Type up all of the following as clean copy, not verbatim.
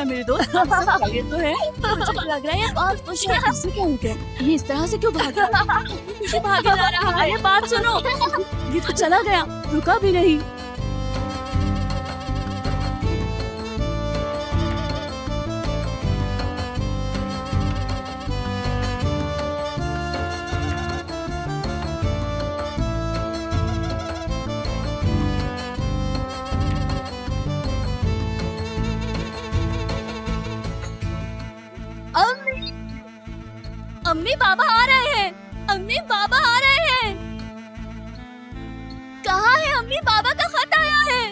गया मेरे दोस्त। ये तो है, मुझे लग रहा है बहुत खुश है। इससे क्या हो गया? ये इस तरह से क्यों भाग रहा है? मुझे भागे जा रहा है। अरे बात सुनो, ये तो चला गया, रुका भी नहीं। अम्मी बाबा आ रहे हैं। अम्मी बाबा आ रहे हैं। कहाँ है अम्मी? बाबा का खत आया है।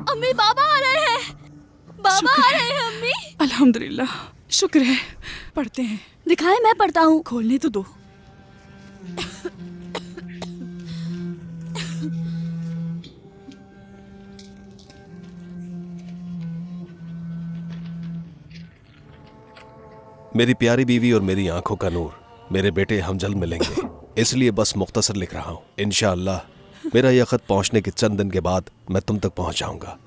अम्मी बाबा आ रहे हैं। बाबा आ रहे हैं अम्मी। अल्हम्दुलिल्लाह, शुक्र है। पढ़ते हैं। दिखाए, मैं पढ़ता हूँ। खोलने तो दो। मेरी प्यारी बीवी और मेरी आंखों का नूर, मेरे बेटे, हम जल्द मिलेंगे, इसलिए बस मुख्तसर लिख रहा हूँ। इंशाअल्लाह मेरा यह खत पहुंचने के चंद दिन के बाद मैं तुम तक पहुंच जाऊंगा।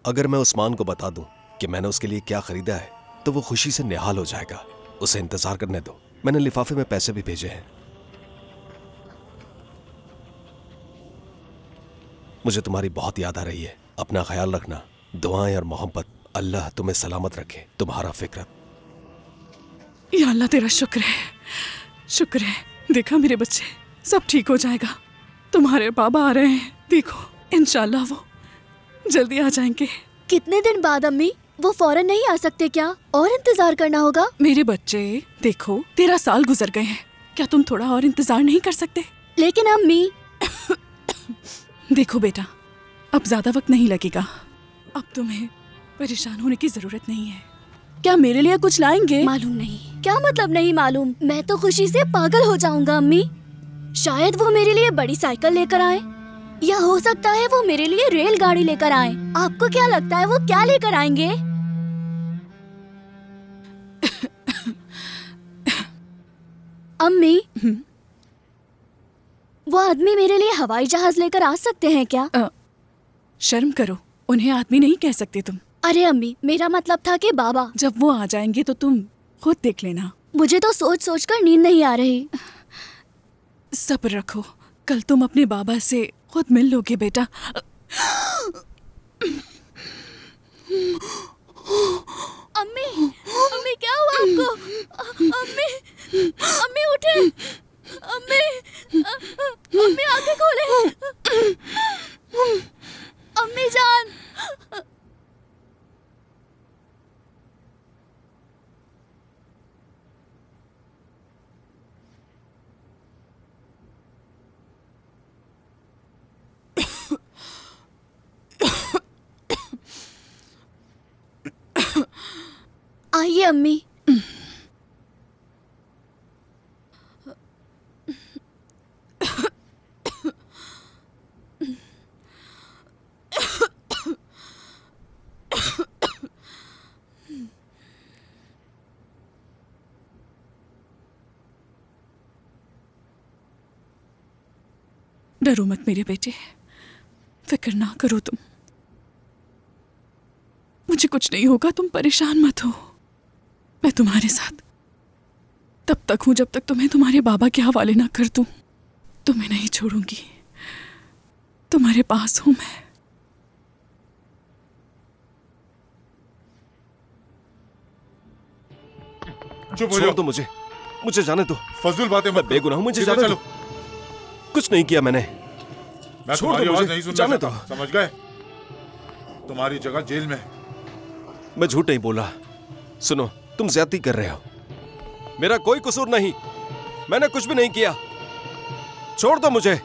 अगर मैं उस्मान को बता दूं कि मैंने उसके लिए क्या खरीदा है तो वो खुशी से निहाल हो जाएगा। उसे इंतजार करने दो, मैंने लिफाफे में पैसे भी भेजे हैं। मुझे तुम्हारी बहुत याद आ रही है। अपना ख्याल रखना। दुआएं और मोहब्बत। अल्लाह तुम्हें सलामत रखे। तुम्हारा फिक्र। या अल्लाह तेरा शुक्र है, शुक्र है। देखा मेरे बच्चे, सब ठीक हो जाएगा। तुम्हारे बाबा आ रहे हैं, देखो इंशाल्लाह वो जल्दी आ जाएंगे। कितने दिन बाद अम्मी? वो फौरन नहीं आ सकते क्या? और इंतजार करना होगा? मेरे बच्चे देखो, 13 साल गुजर गए हैं, क्या तुम थोड़ा और इंतजार नहीं कर सकते? लेकिन अम्मी। देखो बेटा, अब ज्यादा वक्त नहीं लगेगा। अब तुम्हें परेशान होने की जरूरत नहीं है। क्या मेरे लिए कुछ लाएंगे? मालूम नहीं। क्या मतलब नहीं मालूम? मैं तो खुशी से पागल हो जाऊंगा अम्मी। शायद वो मेरे लिए बड़ी साइकिल लेकर आए, या हो सकता है वो मेरे लिए रेलगाड़ी लेकर आए। आपको क्या लगता है वो क्या लेकर आएंगे? अम्मी, वो आदमी मेरे लिए हवाई जहाज लेकर आ सकते हैं क्या? शर्म करो, उन्हें आदमी नहीं कह सकते तुम। अरे अम्मी, मेरा मतलब था कि बाबा। जब वो आ जाएंगे तो तुम खुद देख लेना। मुझे तो सोच सोच कर नींद नहीं आ रही। सब्र रखो, कल तुम अपने बाबा से खुद मिल लोगे बेटा। अम्मी, अम्मी क्या हुआ आपको? अम्मी, अम्मी उठे। अम्मी, अम्मी आंखें खोले। अम्मी जान। आइए अम्मी। डरो मत मेरे बेटे, फिक्र ना करो तुम। मुझे कुछ नहीं होगा, तुम परेशान मत हो। मैं तुम्हारे साथ तब तक हूं जब तक तुम्हें तुम्हारे बाबा के हवाले ना कर दूं। तुम्हें नहीं छोड़ूंगी, तुम्हारे पास हूं मैं। छोड़ दो मुझे, मुझे जाने दो। फजूल बातें मत, बेगुनाह हूं, मुझे जाने दो। कुछ नहीं किया मैंने। मैं तुम्हारी आवाज नहीं सुनना जाने चाहता, समझ गए? तुम्हारी जगह जेल में। मैं झूठ नहीं बोला। सुनो, तुम ज्यादती कर रहे हो। मेरा कोई कसूर नहीं, मैंने कुछ भी नहीं किया। छोड़ दो मुझे।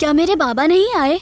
क्या मेरे बाबा नहीं आए?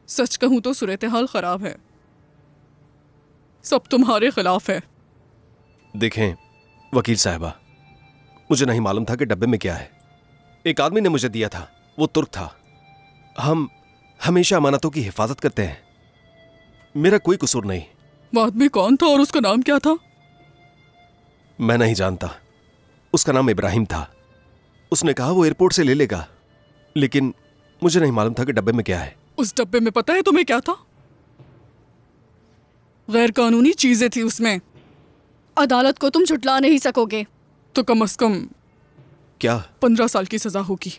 सच कहूं तो सूरत हाल खराब है, सब तुम्हारे खिलाफ है। देखें वकील साहबा, मुझे नहीं मालूम था कि डब्बे में क्या है। एक आदमी ने मुझे दिया था, वो तुर्क था। हम हमेशा अमानतों की हिफाजत करते हैं, मेरा कोई कसूर नहीं। वो आदमी कौन था और उसका नाम क्या था? मैं नहीं जानता, उसका नाम इब्राहिम था। उसने कहा वो एयरपोर्ट से ले लेगा, लेकिन मुझे नहीं मालूम था कि डब्बे में क्या है। उस डब्बे में पता है तुम्हें क्या था? गैर कानूनी चीजें थी उसमें। अदालत को तुम झुटला नहीं सकोगे, तो कम से कम क्या? 15 साल की सजा होगी।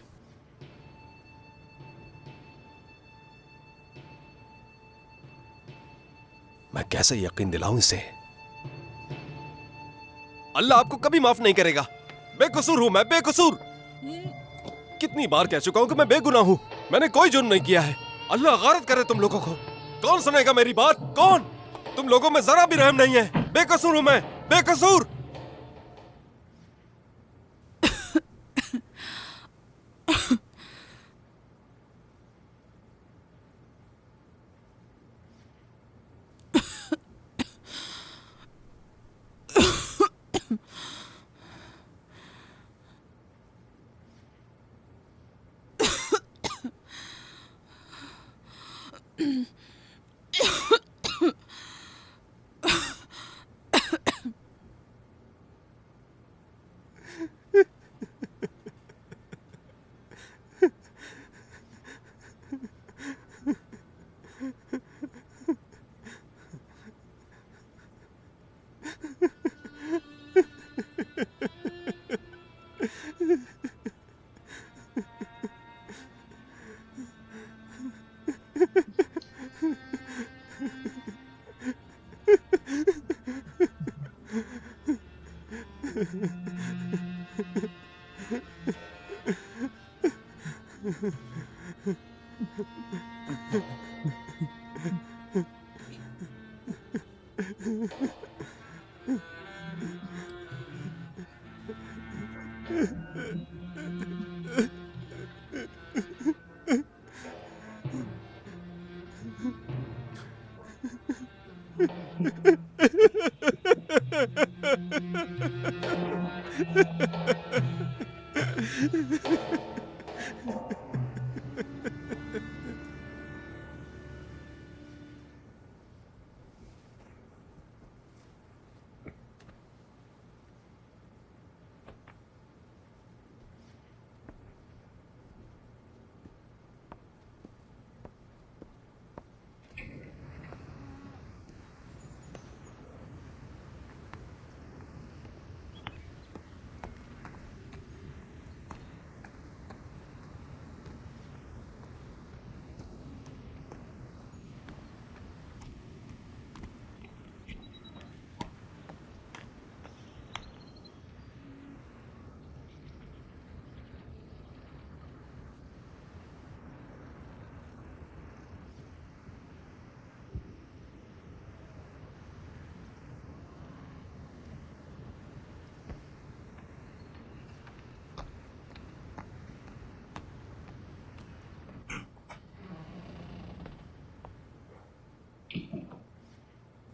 मैं कैसे यकीन दिलाऊं इसे? अल्लाह आपको कभी माफ नहीं करेगा। बेकसूर हूं मैं, बेकसूर। कितनी बार कह चुका हूं कि मैं बेगुनाह हूं, मैंने कोई जुर्म नहीं किया है। अल्लाह गारत करे तुम लोगों को। कौन सुनेगा मेरी बात? कौन? तुम लोगों में जरा भी रहम नहीं है। बेकसूर हूं मैं, बेकसूर।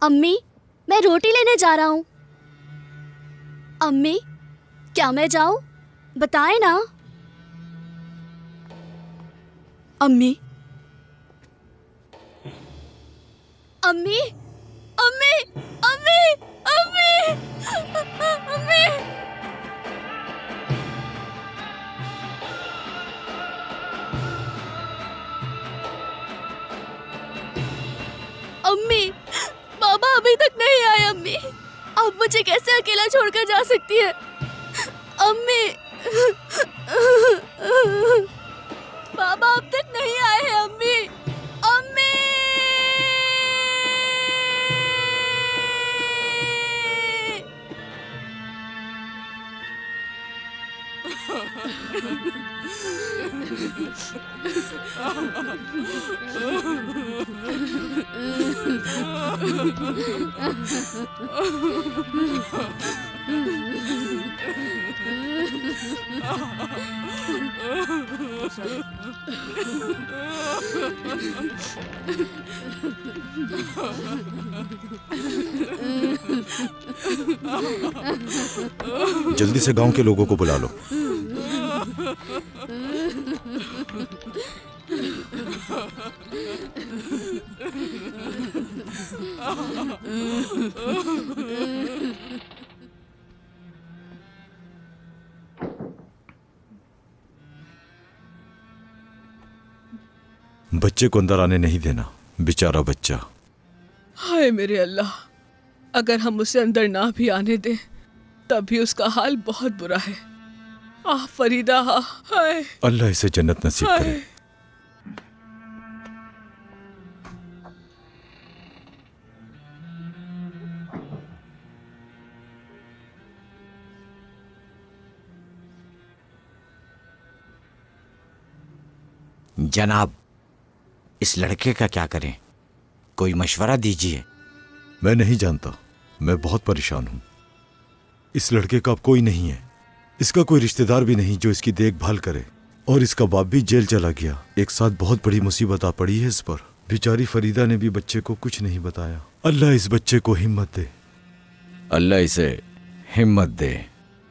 अम्मी, मैं रोटी लेने जा रहा हूँ। अम्मी, क्या मैं जाऊँ? बताएं ना। अम्मी, अम्मी, अम्मी, अम्मी, अम्मी, अम्मी। अम्मी, बाबा अभी तक नहीं आए। अम्मी, अब मुझे कैसे अकेला छोड़कर जा सकती है? अम्मी, बाबा अब तक नहीं आए हैं। अम्मी, अम्मी। जल्दी से गांव के लोगों को बुला लो। बच्चे को अंदर आने नहीं देना, बेचारा बच्चा। हाय मेरे अल्लाह, अगर हम उसे अंदर ना भी आने दें तब भी उसका हाल बहुत बुरा है। आह फरीदा, हाय। अल्लाह इसे जन्नत नसीब करे। जनाब, इस लड़के का क्या करें? कोई मशवरा दीजिए। मैं नहीं जानता, मैं बहुत परेशान हूं। इस लड़के का अब कोई नहीं है, इसका कोई रिश्तेदार भी नहीं जो इसकी देखभाल करे, और इसका बाप भी जेल चला गया। एक साथ बहुत बड़ी मुसीबत आ पड़ी है इस पर। बेचारी फरीदा ने भी बच्चे को कुछ नहीं बताया। अल्लाह इस बच्चे को हिम्मत दे। अल्लाह इसे हिम्मत दे।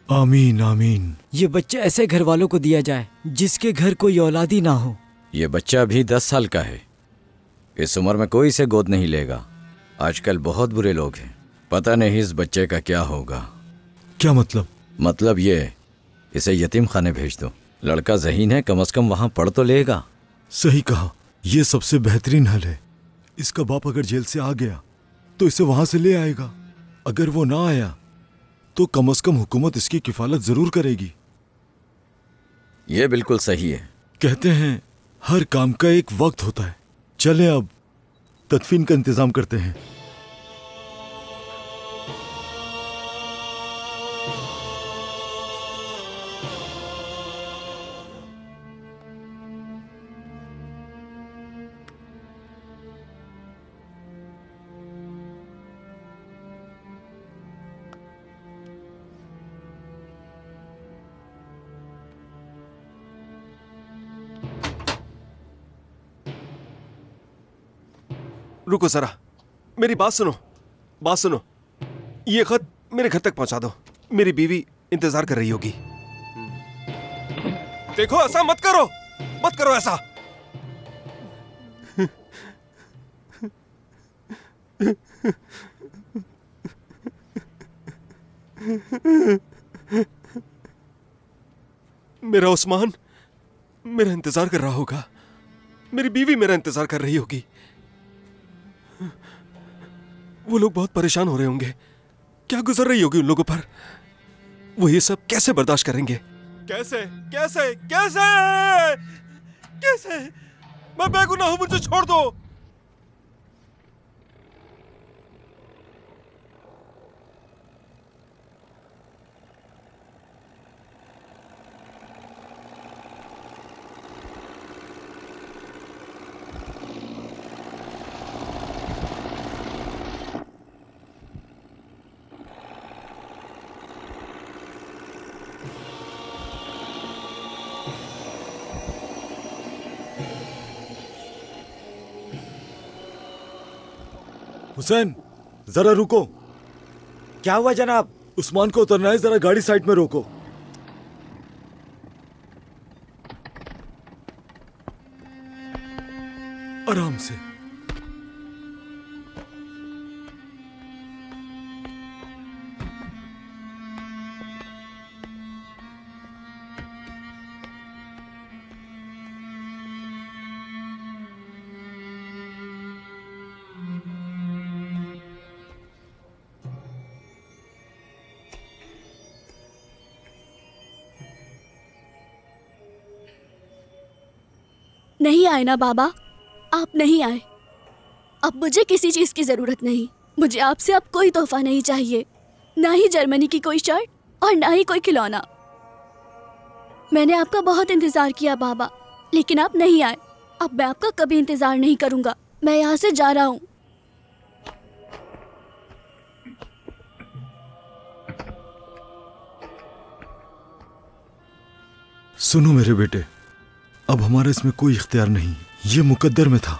आमीन आमीन। ये बच्चा ऐसे घर वालों को दिया जाए जिसके घर कोई औलादी ना हो। ये बच्चा भी 10 साल का है। इस उम्र में कोई इसे गोद नहीं लेगा। आजकल बहुत बुरे लोग हैं, पता नहीं इस बच्चे का क्या होगा। क्या मतलब? मतलब ये, इसे यतीम खाने भेज दो। लड़का ज़हीन है, कम से कम वहाँ पढ़ तो लेगा। सही कहा, यह सबसे बेहतरीन हल है। इसका बाप अगर जेल से आ गया तो इसे वहां से ले आएगा। अगर वो ना आया तो कम से कम हुकूमत इसकी किफालत जरूर करेगी। ये बिल्कुल सही है। कहते हैं हर काम का एक वक्त होता है। चले अब तदफीन का इंतजाम करते हैं। रुको जरा, मेरी बात सुनो, बात सुनो। ये खत मेरे घर तक पहुंचा दो, मेरी बीवी इंतजार कर रही होगी। देखो, ऐसा मत करो, मत करो ऐसा। मेरा उस्मान मेरा इंतजार कर रहा होगा, मेरी बीवी मेरा इंतजार कर रही होगी। वो लोग बहुत परेशान हो रहे होंगे, क्या गुजर रही होगी उन लोगों पर। वो ये सब कैसे बर्दाश्त करेंगे? कैसे कैसे कैसे कैसे? मैं बेगुनाह हूं, मुझे छोड़ दो। हुसैन, जरा रुको। क्या हुआ जनाब? उस्मान को उतरना है, जरा गाड़ी साइड में रोको। आराम से। नहीं आए ना बाबा, आप नहीं आए। अब मुझे किसी चीज की जरूरत नहीं। मुझे आपसे अब कोई तोहफा नहीं चाहिए, ना ही जर्मनी की कोई शर्ट और ना ही कोई खिलौना। मैंने आपका बहुत इंतजार किया बाबा, लेकिन आप नहीं आए। अब मैं आपका कभी इंतजार नहीं करूंगा। मैं यहाँ से जा रहा हूँ। सुनो मेरे बेटे, अब हमारा इसमें कोई इख्तियार नहीं, ये मुकद्दर में था।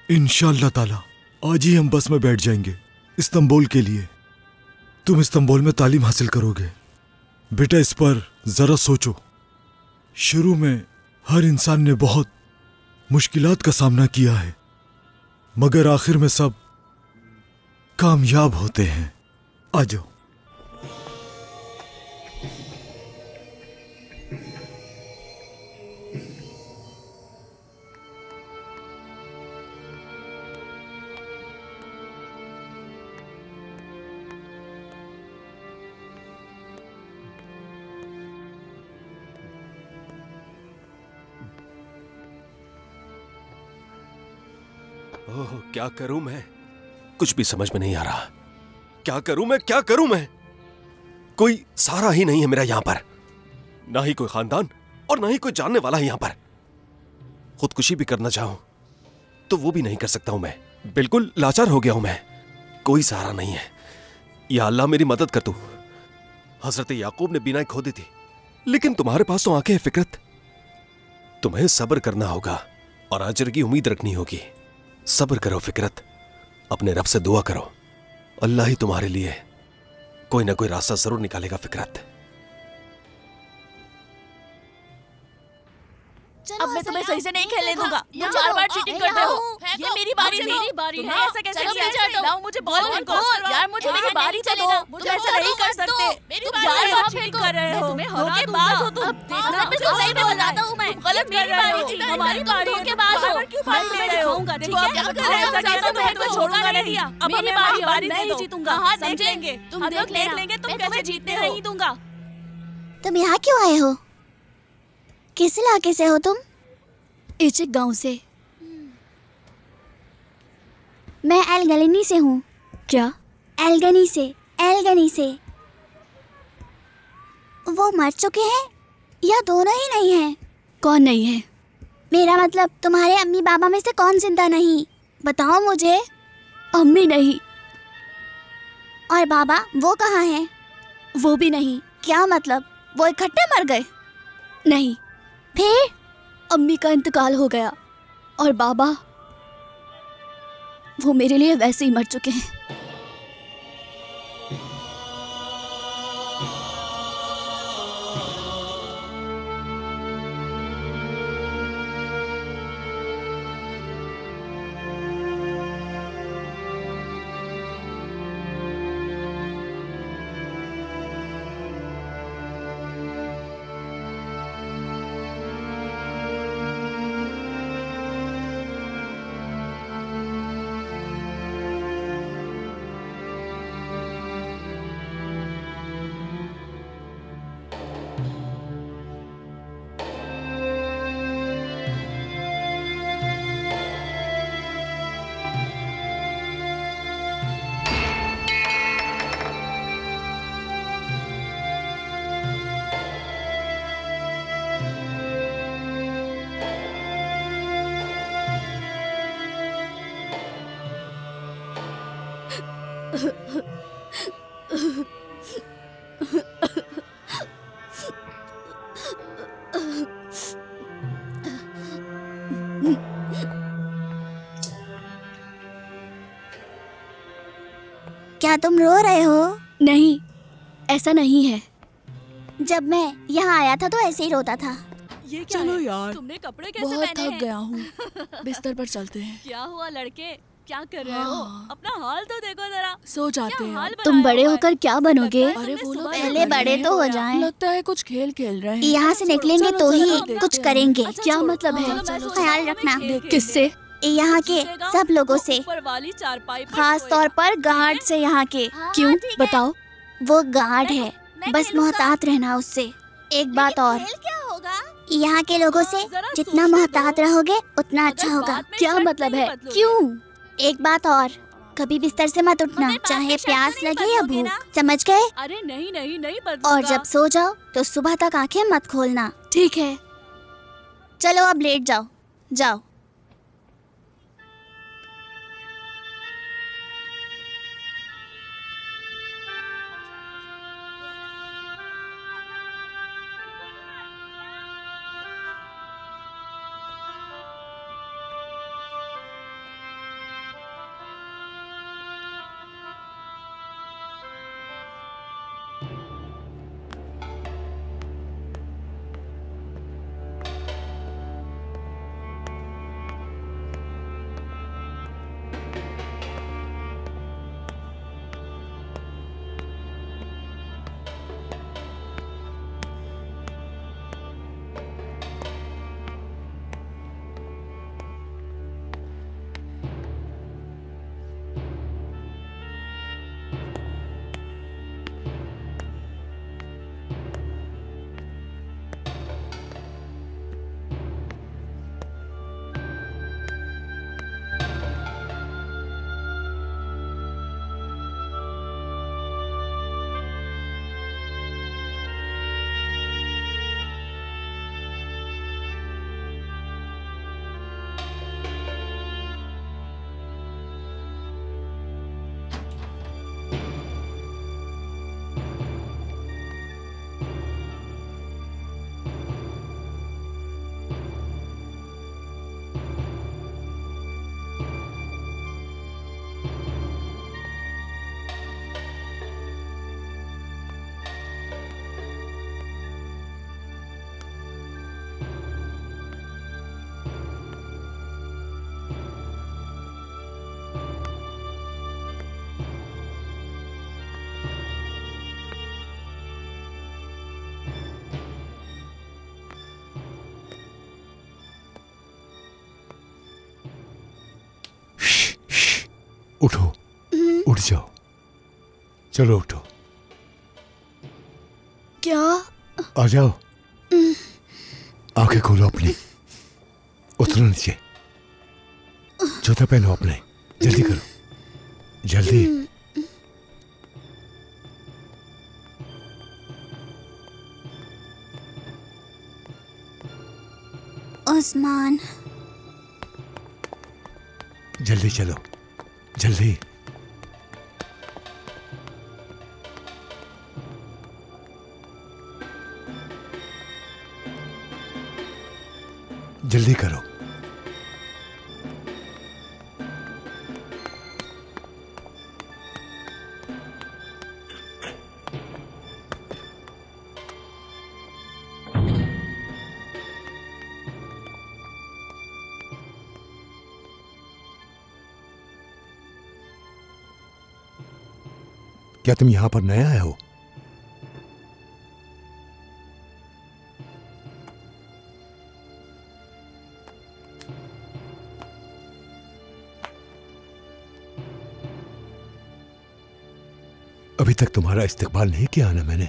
इंशाअल्लाह ताला आज ही हम बस में बैठ जाएंगे इस्तांबुल के लिए। तुम इस्तांबुल में तालीम हासिल करोगे। बेटा इस पर जरा सोचो। शुरू में हर इंसान ने बहुत मुश्किलात का सामना किया है, मगर आखिर में सब कामयाब होते हैं। आ जाओ। ओह, क्या करूं मैं? कुछ भी समझ में नहीं आ रहा। क्या करूं मैं, क्या करूं मैं? कोई सहारा ही नहीं है मेरा यहां पर, ना ही कोई खानदान और ना ही कोई जानने वाला है यहां पर। खुदकुशी भी करना चाहूं तो वो भी नहीं कर सकता हूं मैं। बिल्कुल लाचार हो गया हूं मैं। कोई सहारा नहीं है। या अल्लाह मेरी मदद कर तू। हजरत याकूब ने बीनाई खो दी थी, लेकिन तुम्हारे पास तो आंखें हैं फिक्रत। तुम्हें सब्र करना होगा और अजर की उम्मीद रखनी होगी। सब्र करो फिक्रत, अपने रब से दुआ करो। अल्लाह ही तुम्हारे लिए कोई ना कोई रास्ता जरूर निकालेगा फिक्रत। अब मैं तुम्हें सही से नहीं खेलने दूंगा। तुम चार बार चीटिंग करते हो। ये मेरी बारी थी। तुमने ऐसा कैसे किया? लाओ मुझे बॉल फेंको। यार मुझे मेरी बारी तो दो। तुम ऐसा नहीं कर सकते। तुम चार बार चीटिंग कर रहे हो। धोखेबाज हो तुम। बिल्कुल सही में बताता हूँ मैं। गलत कर रहे हो। हमारी बारी है। धोखेबाज हो। क्यों पार्टी ले रहे हो? देखो आप क्या कर रहे हो? ऐसा कैसे मैं तुम्हें छोड़ूंगा नहीं। अब मेरी बारी मैं ही जीतूंगा। हाँ देख लेंगे। तुम देख लेंगे। तुम कैसे जीतने नहीं दूंगा। तुम यहाँ क्यों आए हो? किस इलाके से हो तुम? इचिक गांव से। मैं एलगनी से हूँ। क्या? एलगनी से। वो मर चुके हैं या दोनों ही नहीं हैं? कौन नहीं है? मेरा मतलब तुम्हारे अम्मी बाबा में से कौन जिंदा नहीं? बताओ मुझे। अम्मी नहीं। और बाबा वो कहाँ हैं? वो भी नहीं। क्या मतलब वो इकट्ठे मर गए? नहीं। फिर? अम्मी का इंतकाल हो गया और बाबा वो मेरे लिए वैसे ही मर चुके हैं। क्या तुम रो रहे हो? नहीं, ऐसा नहीं है। जब मैं यहाँ आया था तो ऐसे ही रोता था। ये क्या चलो है? यार, तुमने कपड़े कैसे बहुत पहने थक हैं? गया हूँ। बिस्तर पर चलते हैं। क्या हुआ लड़के, क्या कर रहे हो? हाँ। अपना हाल तो देखो जरा। सो जाते क्या हैं। हाल तुम बनाया बड़े हुआ है? होकर क्या बनोगे? लगता है अरे तुमने वो लोग सुबह पहले से बड़े नहीं तो हो सोया। जाएं। लगता है कुछ खेल खेल रहे हैं। यहाँ से निकलेंगे चलो, तो चलो, ही देखते कुछ हैं। करेंगे। अच्छा, क्या छोड़ो। मतलब है? चलो, मैं सोच ख्याल रहा हूँ रखना। हमें खेल किससे? यहाँ के जीतेगा, सब लोगों वो से, ऊपर वाली चारपाई पर खास सोएगा। तौर पर गार्ड से। यहाँ के क्यों बताओ? वो गार्ड है, बस मोहतात रहना उससे। एक बात और, क्या होगा? यहाँ के लोगों से जरा जितना सोचने मोहतात दो। रहोगे उतना अगर अच्छा होगा। बाद में क्या शर्त मतलब नहीं है? बदलोगे। क्यों? एक बात और, कभी बिस्तर से मत उठना, मगर बाद चाहे में शर्त प्यास नहीं लगे या बदलोगे भूख। ना? समझ गए? अरे नहीं नहीं नहीं और बदलूंगा। जब सो जाओ तो सुबह तक आंखें मत खोलना। ठीक है? चलो अब लेट जाओ, जाओ। उठो, उठ जाओ, चलो उठो, क्या? आ जाओ, आंखें खोलो अपनी, उतरो नीचे, जूता पहनो अपने, जल्दी करो, जल्दी। उस्मान, जल्दी चलो, जल्दी। जल्दी करो। क्या तुम यहां पर नए आए हो? अभी तक तुम्हारा इस्तकबाल नहीं किया ना मैंने?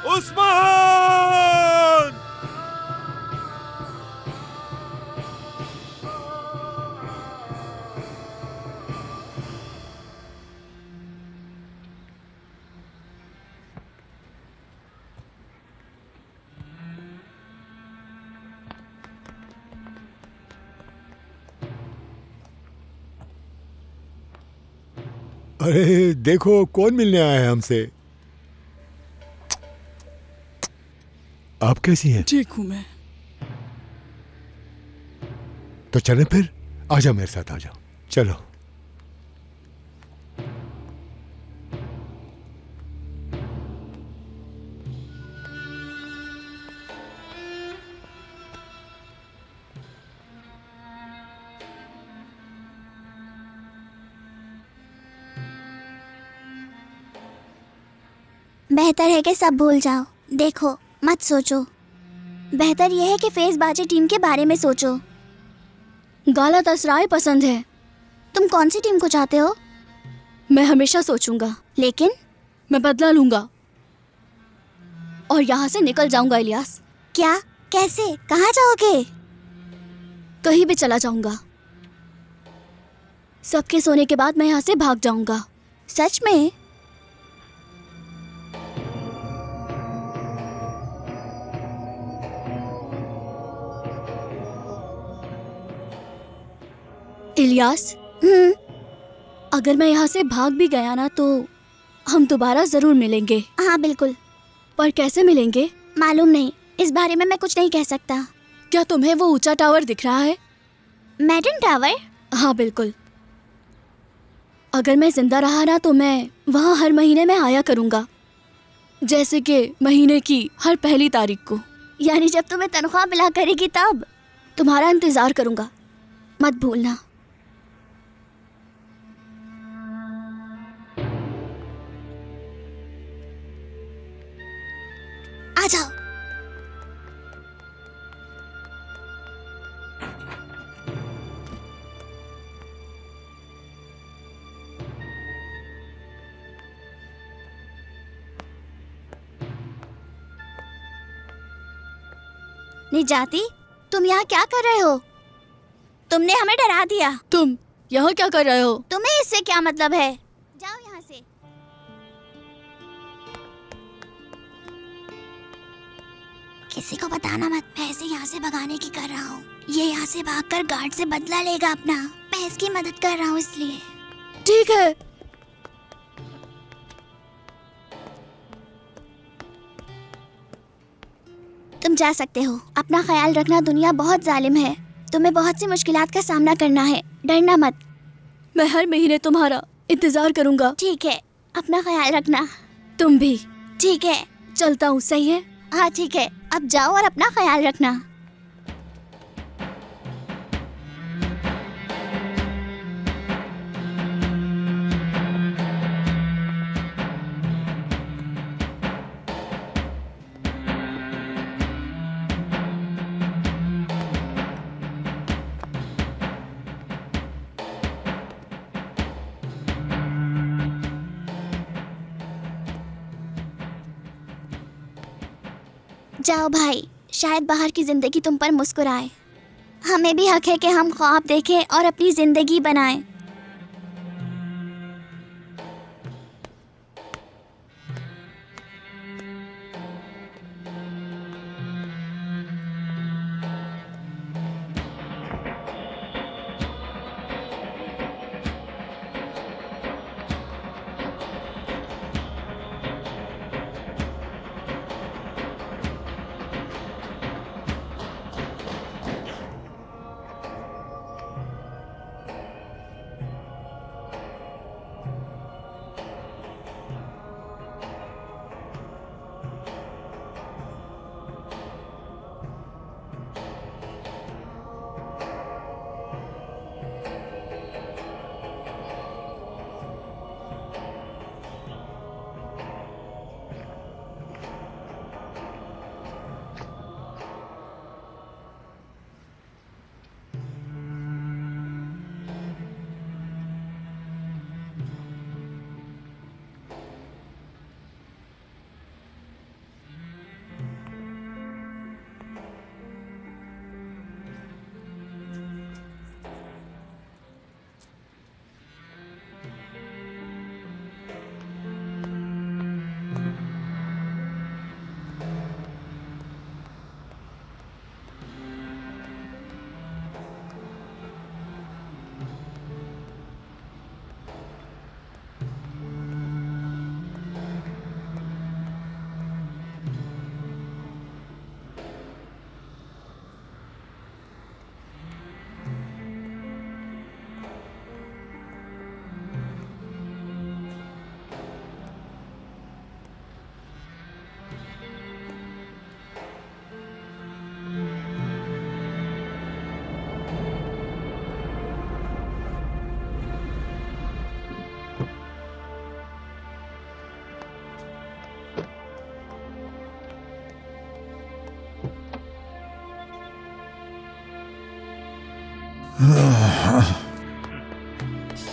उस्मान! अरे देखो कौन मिलने आया है हमसे। आप कैसी हैं? ठीक हूं मैं। तो चले फिर, आ जाओ मेरे साथ, आ जाओ, चलो। बेहतर है कि सब भूल जाओ। देखो, मत सोचो। बेहतर यह है कि फेसबाजी टीम के बारे में सोचो। गलत असराय पसंद है। तुम कौन सी टीम को चाहते हो? मैं हमेशा सोचूंगा, लेकिन मैं बदला लूंगा और यहाँ से निकल जाऊंगा। इलियास, क्या? कैसे? कहाँ जाओगे? कहीं भी चला जाऊंगा। सबके सोने के बाद मैं यहाँ से भाग जाऊंगा। सच में? इलियास, अगर मैं यहाँ से भाग भी गया ना तो हम दोबारा जरूर मिलेंगे। हाँ बिल्कुल। पर कैसे मिलेंगे? मालूम नहीं, इस बारे में मैं कुछ नहीं कह सकता। क्या तुम्हें वो ऊंचा टावर दिख रहा है? मैडन टावर? हाँ बिल्कुल। अगर मैं जिंदा रहा ना तो मैं वहाँ हर महीने में आया करूँगा, जैसे कि महीने की हर पहली तारीख को। यानी जब तुम्हें तनख्वाह मिला करेगी तब? तुम्हारा इंतजार करूँगा, मत भूलना। आ जाओ। निजाती, तुम यहाँ क्या कर रहे हो? तुमने हमें डरा दिया। तुम यहाँ क्या कर रहे हो? तुम्हें इससे क्या मतलब है? जाओ यहाँ से। किसी को बताना मत। मैं इसे यहाँ से भगाने की कर रहा हूँ। ये यहाँ से भागकर गार्ड से बदला लेगा अपना। मैं इसकी मदद कर रहा हूँ इसलिए। ठीक है। तुम जा सकते हो। अपना ख्याल रखना, दुनिया बहुत जालिम है। तुम्हें बहुत सी मुश्किलात का सामना करना है, डरना मत। मैं हर महीने तुम्हारा इंतजार करूंगा। ठीक है, अपना ख्याल रखना। तुम भी। ठीक है, चलता हूँ, सही है? हाँ ठीक है, अब जाओ और अपना ख्याल रखना। जाओ भाई, शायद बाहर की जिंदगी तुम पर मुस्कुराए। हमें भी हक है कि हम ख्वाब देखें और अपनी जिंदगी बनाएं।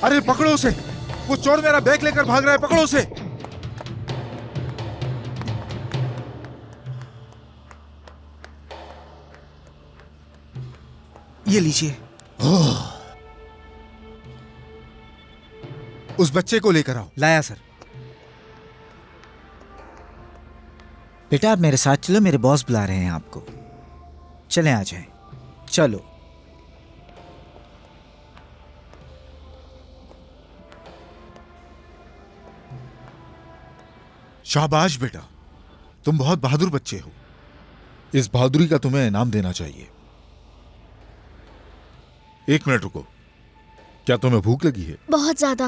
अरे पकड़ो उसे, वो चोर मेरा बैग लेकर भाग रहा है, पकड़ो उसे। ये लीजिए। उस बच्चे को लेकर आओ। लाया सर। बेटा आप मेरे साथ चलो, मेरे बॉस बुला रहे हैं आपको। चलें आ जाएं। चलो। शाबाश बेटा, तुम बहुत बहादुर बच्चे हो। इस बहादुरी का तुम्हें इनाम देना चाहिए। एक मिनट रुको, क्या तुम्हें भूख लगी है? बहुत ज्यादा।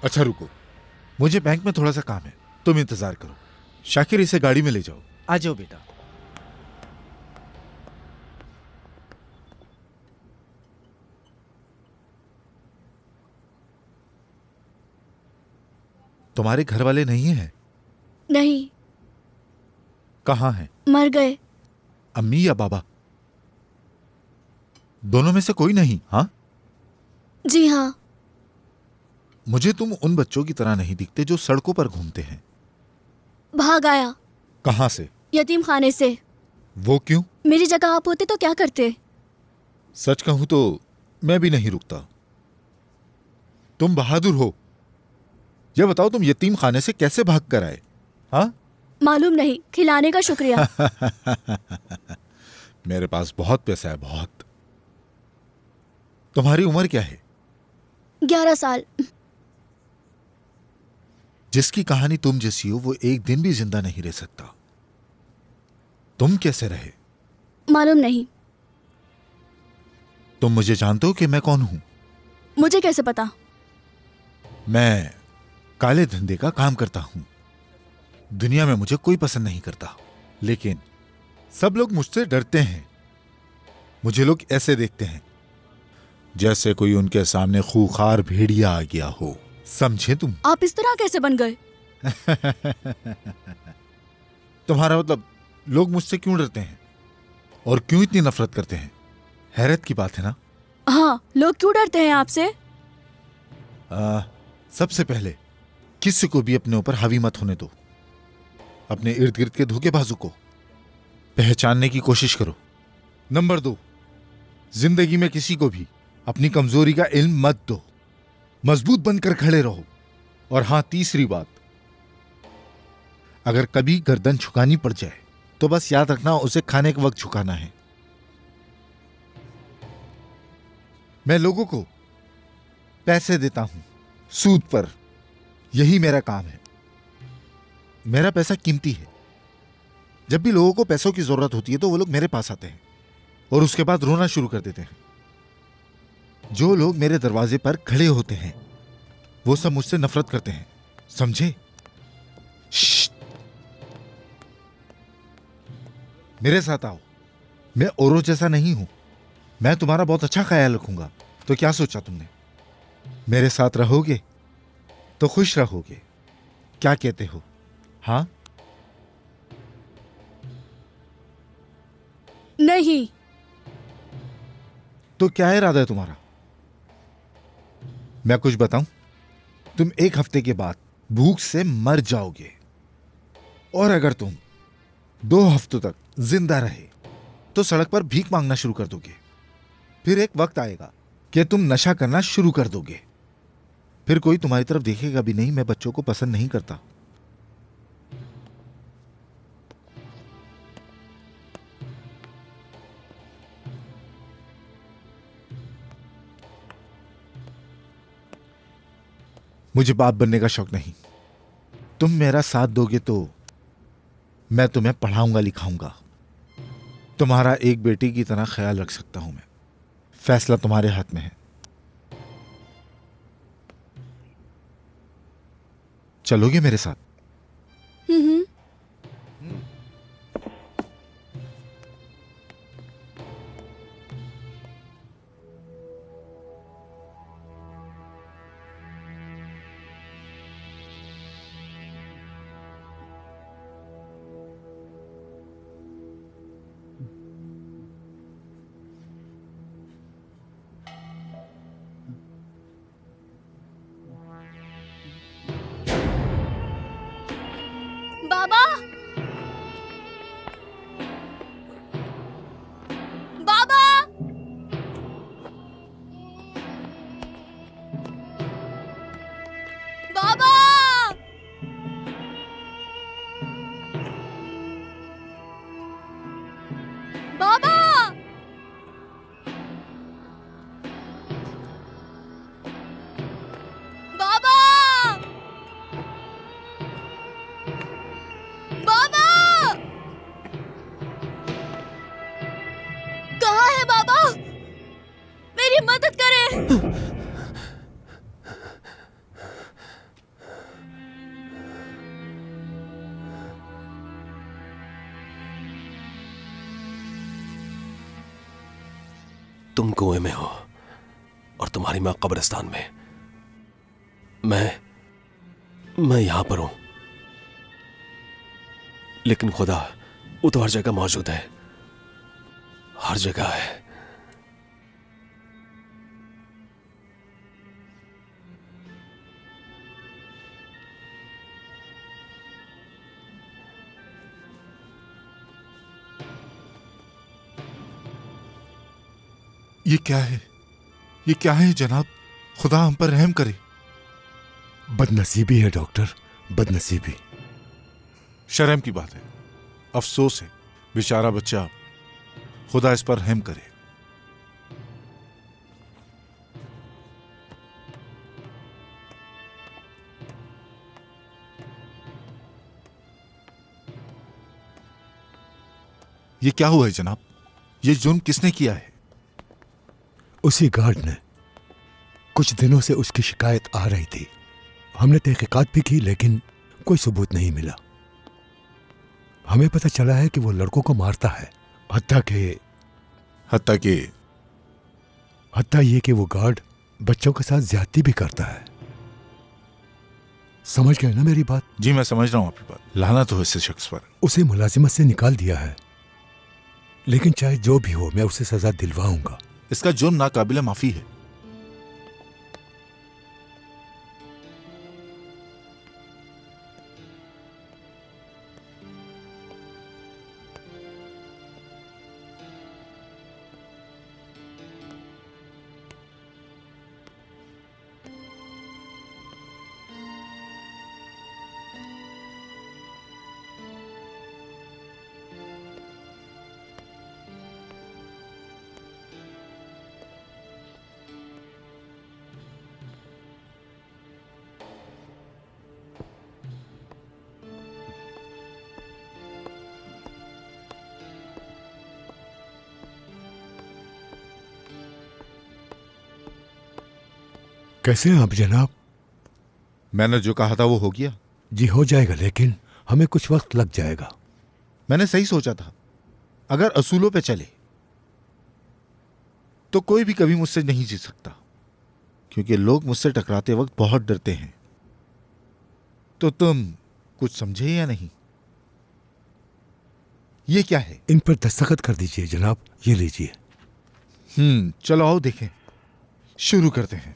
अच्छा रुको, मुझे बैंक में थोड़ा सा काम है, तुम इंतजार करो। शाकिर इसे गाड़ी में ले जाओ। आ जाओ बेटा। तुम्हारे घर वाले नहीं हैं? नहीं। कहाँ हैं? मर गए। अम्मी या बाबा? दोनों में से कोई नहीं? हाँ जी हाँ। मुझे तुम उन बच्चों की तरह नहीं दिखते जो सड़कों पर घूमते हैं। भाग आया। कहाँ से? यतीम खाने से। वो क्यों? मेरी जगह आप होते तो क्या करते? सच कहूं तो मैं भी नहीं रुकता। तुम बहादुर हो। यह बताओ तुम यतीम खाने से कैसे भाग कर आए? हाँ मालूम नहीं, खिलाने का शुक्रिया। मेरे पास बहुत पैसा है, बहुत। तुम्हारी उम्र क्या है? 11 साल। जिसकी कहानी तुम जैसी हो वो एक दिन भी जिंदा नहीं रह सकता। तुम कैसे रहे? मालूम नहीं। तुम मुझे जानते हो कि मैं कौन हूं? मुझे कैसे पता? मैं काले धंधे का काम करता हूं। दुनिया में मुझे कोई पसंद नहीं करता, लेकिन सब लोग मुझसे डरते हैं। मुझे लोग ऐसे देखते हैं जैसे कोई उनके सामने खूंखार भेड़िया आ गया हो। समझे तुम? आप इस तरह कैसे बन गए? तुम्हारा मतलब लोग मुझसे क्यों डरते हैं और क्यों इतनी नफरत करते हैं? हैरत की बात है ना? हाँ, लोग क्यों डरते हैं आपसे? सबसे पहले किसी को भी अपने ऊपर हावी मत होने दो। अपने इर्द गिर्द के धोखेबाजों को पहचानने की कोशिश करो। नंबर 2, जिंदगी में किसी को भी अपनी कमजोरी का इल्म मत दो। मजबूत बनकर खड़े रहो। और हां, तीसरी बात, अगर कभी गर्दन झुकानी पड़ जाए तो बस याद रखना उसे खाने के वक्त झुकाना है। मैं लोगों को पैसे देता हूं सूद पर। यही मेरा काम है। मेरा पैसा कीमती है। जब भी लोगों को पैसों की जरूरत होती है तो वो लोग मेरे पास आते हैं और उसके बाद रोना शुरू कर देते हैं। जो लोग मेरे दरवाजे पर खड़े होते हैं वो सब मुझसे नफरत करते हैं, समझे? मेरे साथ आओ। मैं औरों जैसा नहीं हूं। मैं तुम्हारा बहुत अच्छा ख्याल रखूंगा। तो क्या सोचा तुमने? मेरे साथ रहोगे तो खुश रहोगे। क्या कहते हो? हाँ? नहीं। तो क्या इरादा है तुम्हारा? मैं कुछ बताऊं? तुम 1 हफ्ते के बाद भूख से मर जाओगे। और अगर तुम 2 हफ्तों तक जिंदा रहे तो सड़क पर भीख मांगना शुरू कर दोगे। फिर एक वक्त आएगा कि तुम नशा करना शुरू कर दोगे। फिर कोई तुम्हारी तरफ देखेगा भी नहीं। मैं बच्चों को पसंद नहीं करता। मुझे बाप बनने का शौक नहीं। तुम मेरा साथ दोगे तो मैं तुम्हें पढ़ाऊंगा लिखाऊंगा। तुम्हारा एक बेटी की तरह ख्याल रख सकता हूं मैं। फैसला तुम्हारे हाथ में है। चलोगे मेरे साथ? बाबा, बाबा, बाबा, बाबा, बाबा, बाबा, कहाँ है बाबा? मेरी मदद करें। तुम कुएं में हो और तुम्हारी मां कब्रिस्तान में। मैं यहां पर हूं, लेकिन खुदा वो तो हर जगह मौजूद है, हर जगह है। ये क्या है? ये क्या है जनाब? खुदा हम पर रहम करे। बदनसीबी है डॉक्टर, बदनसीबी। शर्म की बात है, अफसोस है, बेचारा बच्चा। खुदा इस पर रहम करे। ये क्या हुआ है जनाब? ये जुर्म किसने किया है? उसी गार्ड ने। कुछ दिनों से उसकी शिकायत आ रही थी। हमने तहकीकात भी की, लेकिन कोई सबूत नहीं मिला। हमें पता चला है कि वो लड़कों को मारता है, हत्ता ये कि वो गार्ड बच्चों के साथ ज्यादती भी करता है। समझ गए ना मेरी बात? जी मैं समझ रहा हूं आपकी बात। लानत हो इस शख्स पर। उसे मुलाजिमत से निकाल दिया है, लेकिन चाहे जो भी हो मैं उसे सजा दिलवाऊंगा। इसका जुर्म नाकाबिले माफी है। कैसे हैं आप जनाब? मैंने जो कहा था वो हो गया? जी हो जाएगा, लेकिन हमें कुछ वक्त लग जाएगा। मैंने सही सोचा था। अगर असूलों पे चले तो कोई भी कभी मुझसे नहीं जीत सकता, क्योंकि लोग मुझसे टकराते वक्त बहुत डरते हैं। तो तुम कुछ समझे या नहीं? ये क्या है? इन पर दस्तखत कर दीजिए जनाब। ये लीजिए। चलो आओ देखें। शुरू करते हैं।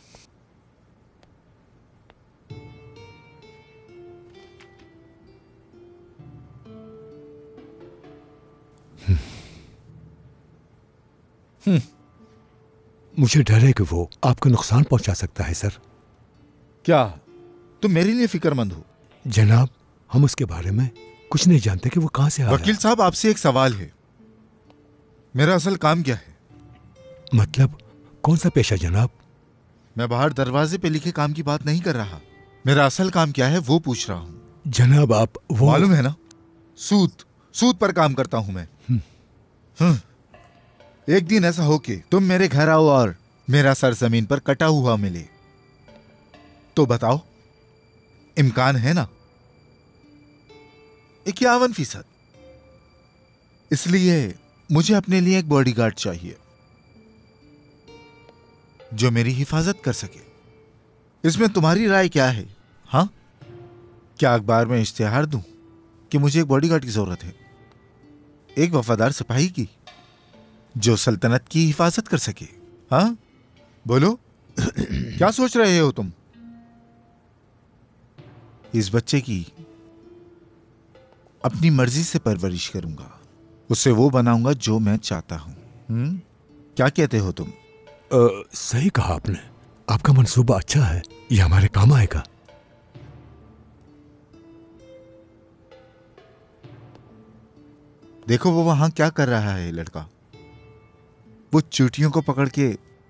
मुझे डर है कि वो आपको नुकसान पहुंचा सकता है सर। क्या तुम मेरे लिए फिक्रमंद हो? जनाब, हम उसके बारे में कुछ नहीं जानते कि वो कहां से आया। वकील साहब, आपसे एक सवाल है। मेरा असल काम क्या है? मतलब कौन सा पेशा जनाब? मैं बाहर दरवाजे पे लिखे काम की बात नहीं कर रहा। मेरा असल काम क्या है वो पूछ रहा हूं। जनाब आप वो मालूम है ना, सूद पर काम करता हूं मैं। एक दिन ऐसा हो कि तुम मेरे घर आओ और मेरा सर जमीन पर कटा हुआ मिले, तो बताओ इम्कान है ना? 51%। इसलिए मुझे अपने लिए एक बॉडीगार्ड चाहिए जो मेरी हिफाजत कर सके। इसमें तुम्हारी राय क्या है? हाँ, क्या अखबार में इश्तिहार दूं कि मुझे एक बॉडीगार्ड की जरूरत है, एक वफादार सिपाही की जो सल्तनत की हिफाजत कर सके? हाँ बोलो, क्या सोच रहे हो तुम? इस बच्चे की अपनी मर्जी से परवरिश करूंगा, उसे वो बनाऊंगा जो मैं चाहता हूं। क्या कहते हो तुम? सही कहा आपने। आपका मंसूबा अच्छा है, ये हमारे काम आएगा। देखो वो वहां क्या कर रहा है लड़का। वो चींटियों को पकड़ के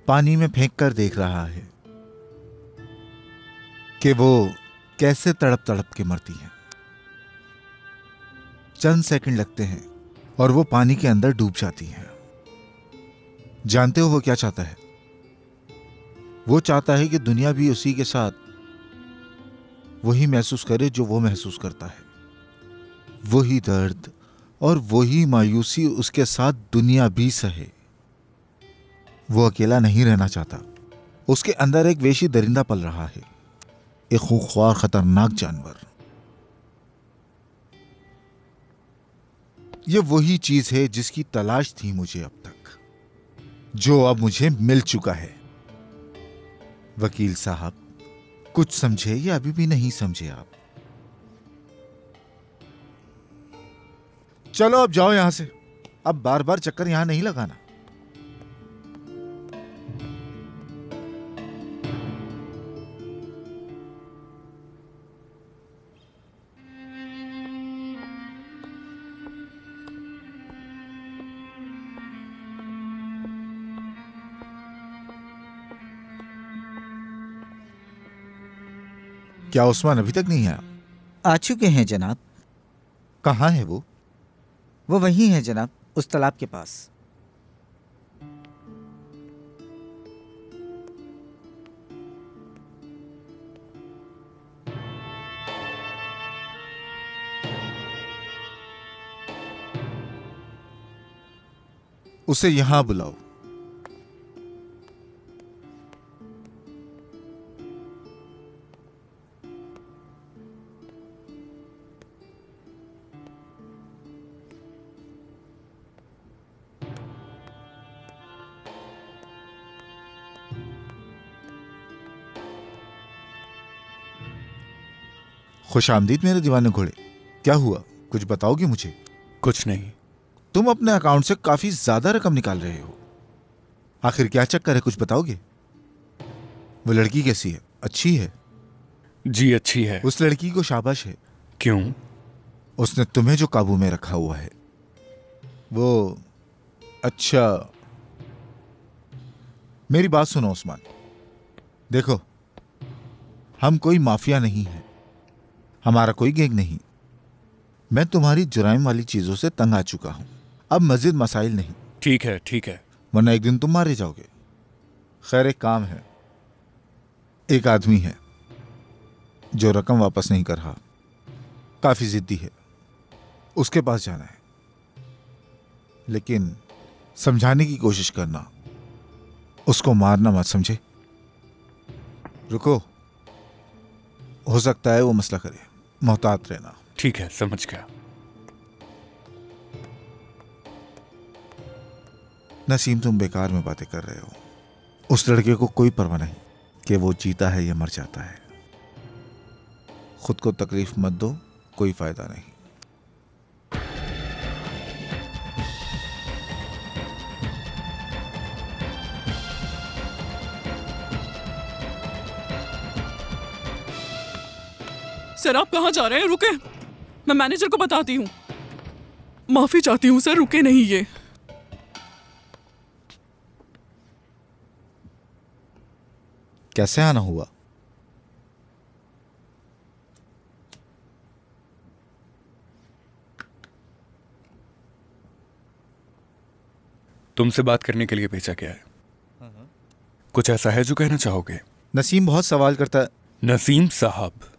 पानी में फेंक कर देख रहा है कि वो कैसे तड़प तड़प के मरती हैं। चंद सेकंड लगते हैं और वो पानी के अंदर डूब जाती हैं। जानते हो वो क्या चाहता है? वो चाहता है कि दुनिया भी उसी के साथ वही महसूस करे जो वो महसूस करता है। वही दर्द और वही मायूसी उसके साथ दुनिया भी सहे। वो अकेला नहीं रहना चाहता। उसके अंदर एक वेशी दरिंदा पल रहा है, एक खूंखार खतरनाक जानवर। ये वही चीज है जिसकी तलाश थी मुझे अब तक, जो अब मुझे मिल चुका है। वकील साहब, कुछ समझे या अभी भी नहीं समझे आप? चलो अब जाओ यहां से। अब बार बार चक्कर यहां नहीं लगाना। क्या उस्मान अभी तक नहीं आया? आ चुके हैं जनाब। कहाँ है वो? वो वहीं है जनाब, उस तालाब के पास। उसे यहां बुलाओ। खुश आमदीद मेरे दीवाने घोड़े। क्या हुआ, कुछ बताओगे मुझे? कुछ नहीं। तुम अपने अकाउंट से काफी ज्यादा रकम निकाल रहे हो। आखिर क्या चक्कर है, कुछ बताओगे? वो लड़की कैसी है? अच्छी है? जी अच्छी है। उस लड़की को शाबाश है। क्यों? उसने तुम्हें जो काबू में रखा हुआ है वो अच्छा। मेरी बात सुनो उस्मान, देखो हम कोई माफिया नहीं है, हमारा कोई गैंग नहीं। मैं तुम्हारी जुराइम वाली चीजों से तंग आ चुका हूं। अब मजीद मसाइल नहीं। ठीक है ठीक है। वरना एक दिन तुम मारे जाओगे। खैर एक काम है, एक आदमी है जो रकम वापस नहीं कर रहा, काफी जिद्दी है, उसके पास जाना है। लेकिन समझाने की कोशिश करना, उसको मारना मत, समझे? रुको, हो सकता है वो मसला करे, मोहतात रहना। ठीक है, समझ गया। नसीम, तुम बेकार में बातें कर रहे हो। उस लड़के को कोई परवाह नहीं कि वो जीता है या मर जाता है। खुद को तकलीफ मत दो, कोई फायदा नहीं। सर आप कहाँ जा रहे हैं? रुके, मैं मैनेजर को बताती हूँ। माफी चाहती हूँ सर, रुके नहीं ये। कैसे आना हुआ? तुमसे बात करने के लिए भेजा गया है। कुछ ऐसा है जो कहना चाहोगे? नसीम बहुत सवाल करता है। नसीम साहब?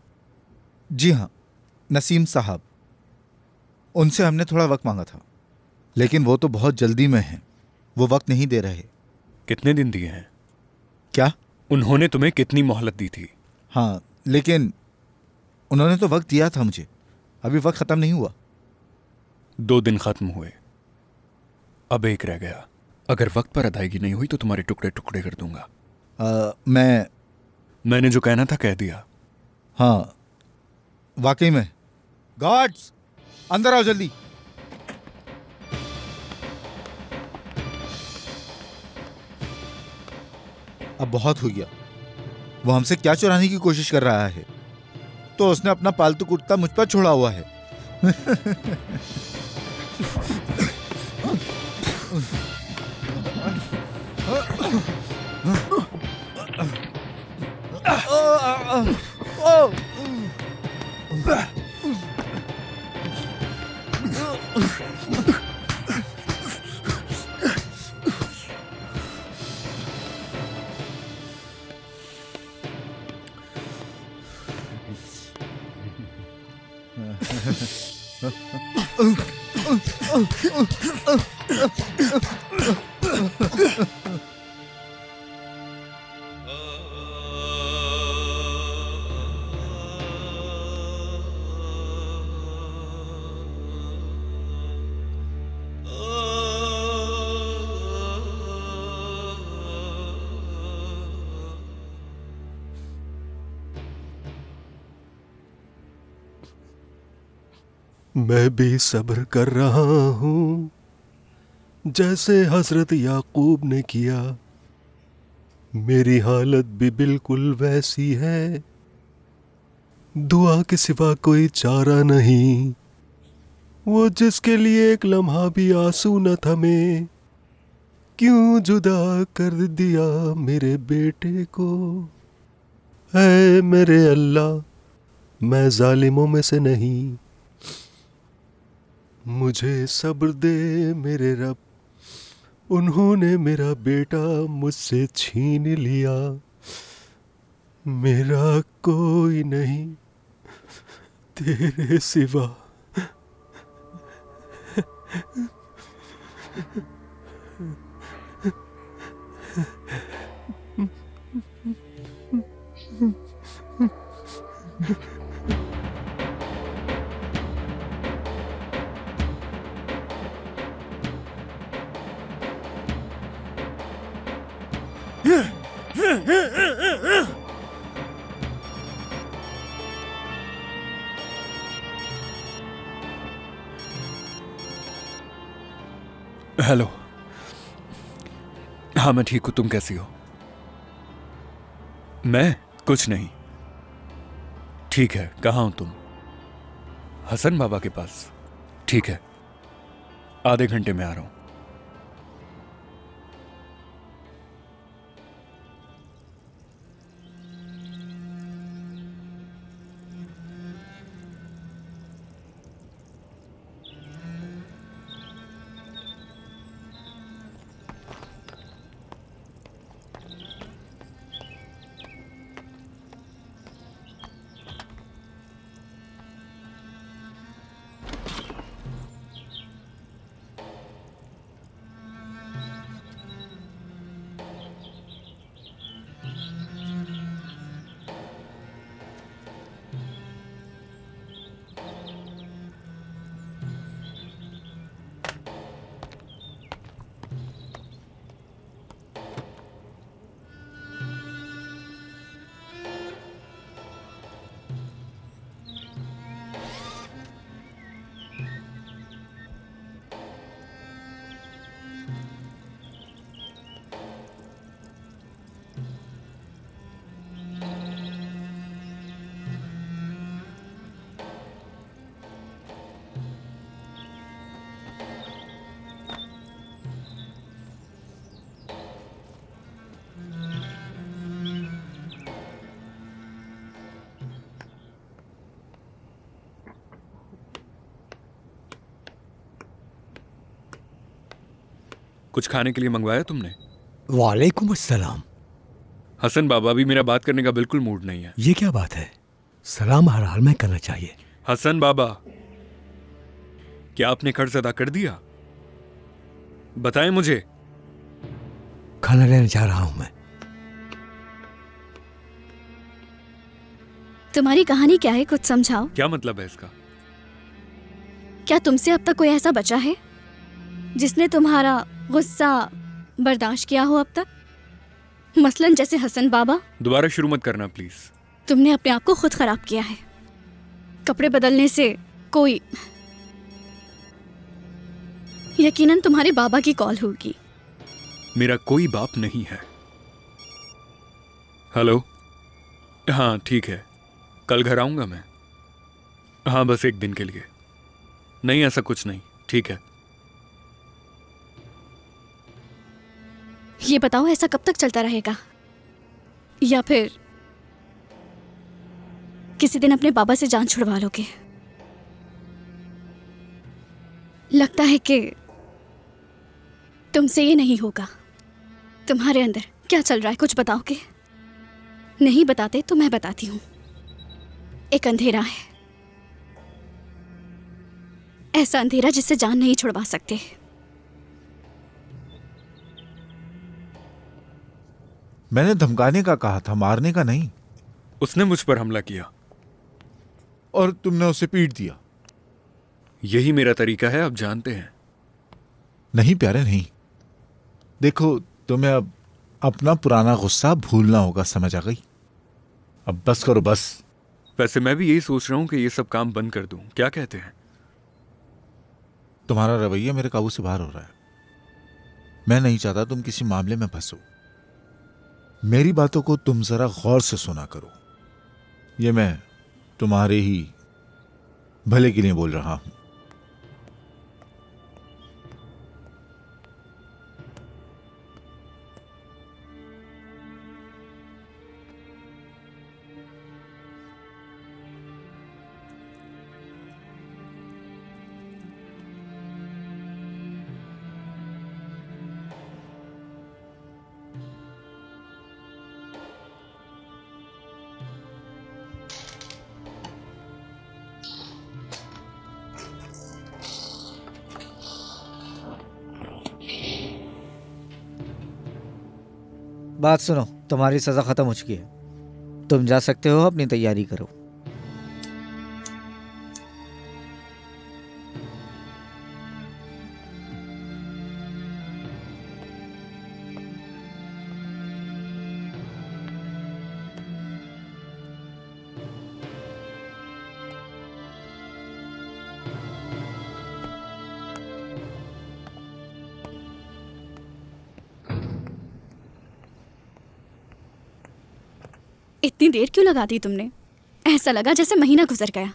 जी हाँ, नसीम साहब। उनसे हमने थोड़ा वक्त मांगा था, लेकिन वो तो बहुत जल्दी में हैं। वो वक्त नहीं दे रहे। कितने दिन दिए हैं? क्या? उन्होंने तुम्हें कितनी मोहलत दी थी? हाँ, लेकिन उन्होंने तो वक्त दिया था मुझे। अभी वक्त खत्म नहीं हुआ। 2 दिन खत्म हुए, अब 1 रह गया। अगर वक्त पर अदायगी नहीं हुई तो तुम्हारे टुकड़े टुकड़े कर दूंगा। मैंने जो कहना था कह दिया। हाँ, वाकई में। गार्ड्स, अंदर आओ जल्दी। अब बहुत हो गया। वो हमसे क्या चुराने की कोशिश कर रहा है? तो उसने अपना पालतू कुत्ता मुझ पर छोड़ा हुआ है। मैं भी सब्र कर रहा हूँ जैसे हजरत याकूब ने किया। मेरी हालत भी बिल्कुल वैसी है। दुआ के सिवा कोई चारा नहीं। वो जिसके लिए एक लम्हा भी आंसू न थमे, क्यों जुदा कर दिया मेरे बेटे को। ऐ मेरे अल्लाह, मैं जालिमों में से नहीं। मुझे सब्र दे मेरे रब, उन्होंने मेरा बेटा मुझसे छीन लिया। मेरा कोई नहीं तेरे सिवा। हेलो। हाँ मैं ठीक हूं, तुम कैसी हो? मैं कुछ नहीं। ठीक है, कहाँ हो तुम? हसन बाबा के पास। ठीक है, आधे घंटे में आ रहा हूं। कुछ खाने के लिए मंगवाया तुमने? वालेकुम अस्सलाम। हसन बाबा भी मेरा बात करने का बिल्कुल मूड नहीं है। ये क्या बात है? सलाम हर हाल में करना चाहिए। हसन बाबा, क्या आपने कर्ज अदा कर दिया? बताएं मुझे। खाना लेने जा रहा हूं मैं। तुम्हारी कहानी क्या है, कुछ समझाओ। क्या मतलब है इसका? क्या तुमसे अब तक कोई ऐसा बचा है जिसने तुम्हारा गुस्सा बर्दाश्त किया हो अब तक? मसलन जैसे हसन बाबा। दोबारा शुरू मत करना प्लीज। तुमने अपने आप को खुद खराब किया है। कपड़े बदलने से कोई यकीनन तुम्हारे बाबा की कॉल होगी। मेरा कोई बाप नहीं है। हेलो। हाँ ठीक है, कल घर आऊंगा मैं। हाँ बस एक दिन के लिए। नहीं ऐसा कुछ नहीं, ठीक है। ये बताओ ऐसा कब तक चलता रहेगा, या फिर किसी दिन अपने बाबा से जान छुड़वा लोगे? लगता है कि तुमसे ये नहीं होगा। तुम्हारे अंदर क्या चल रहा है, कुछ बताओगे? नहीं बताते तो मैं बताती हूं। एक अंधेरा है, ऐसा अंधेरा जिससे जान नहीं छुड़वा सकते। मैंने धमकाने का कहा था, मारने का नहीं। उसने मुझ पर हमला किया और तुमने उसे पीट दिया। यही मेरा तरीका है, आप जानते हैं। नहीं प्यारे नहीं, देखो तुम्हें अब अपना पुराना गुस्सा भूलना होगा, समझ आ गई? अब बस करो बस। वैसे मैं भी यही सोच रहा हूं कि ये सब काम बंद कर दूं, क्या कहते हैं? तुम्हारा रवैया मेरे काबू से बाहर हो रहा है। मैं नहीं चाहता तुम किसी मामले में फंसो। मेरी बातों को तुम जरा गौर से सुना करो। ये मैं तुम्हारे ही भले के लिए बोल रहा हूं। बात सुनो, तुम्हारी सजा खत्म हो चुकी है, तुम जा सकते हो, अपनी तैयारी करो। इतनी देर क्यों लगा दी तुमने? ऐसा लगा जैसे महीना गुजर गया।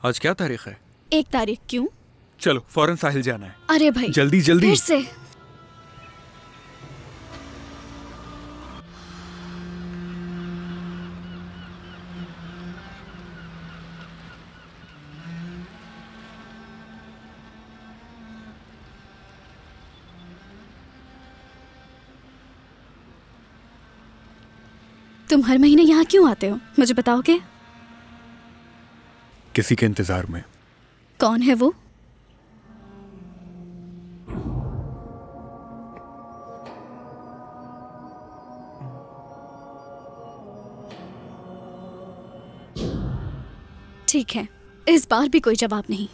आज क्या तारीख है? 1 तारीख। क्यों? चलो फौरन साहिल जाना है। अरे भाई जल्दी जल्दी। फिर से तुम हर महीने यहाँ क्यों आते हो, मुझे बताओगे? किसी के इंतजार में। कौन है वो? ठीक है, इस बार भी कोई जवाब नहीं।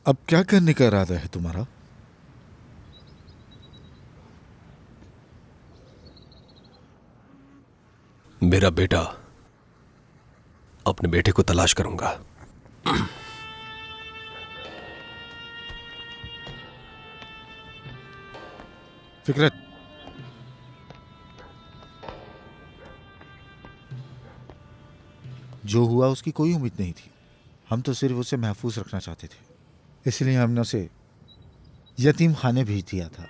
अब क्या करने का इरादा है तुम्हारा? मेरा बेटा, अपने बेटे को तलाश करूंगा। फिकरत, जो हुआ उसकी कोई उम्मीद नहीं थी। हम तो सिर्फ उसे महफूज रखना चाहते थे, इसलिए हमने उसे यतीम खाने भेज दिया था।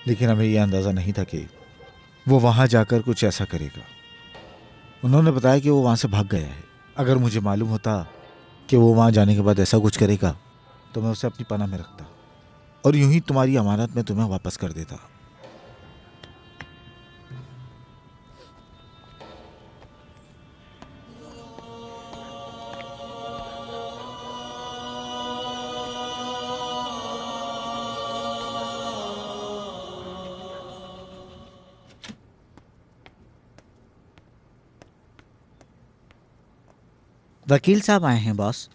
लेकिन हमें यह अंदाज़ा नहीं था कि वो वहाँ जाकर कुछ ऐसा करेगा। उन्होंने बताया कि वो वहाँ से भाग गया है। अगर मुझे मालूम होता कि वो वहाँ जाने के बाद ऐसा कुछ करेगा तो मैं उसे अपनी पनाह में रखता और यूं ही तुम्हारी अमानत में तुम्हें वापस कर देता। वकील साहब आए हैं बॉस।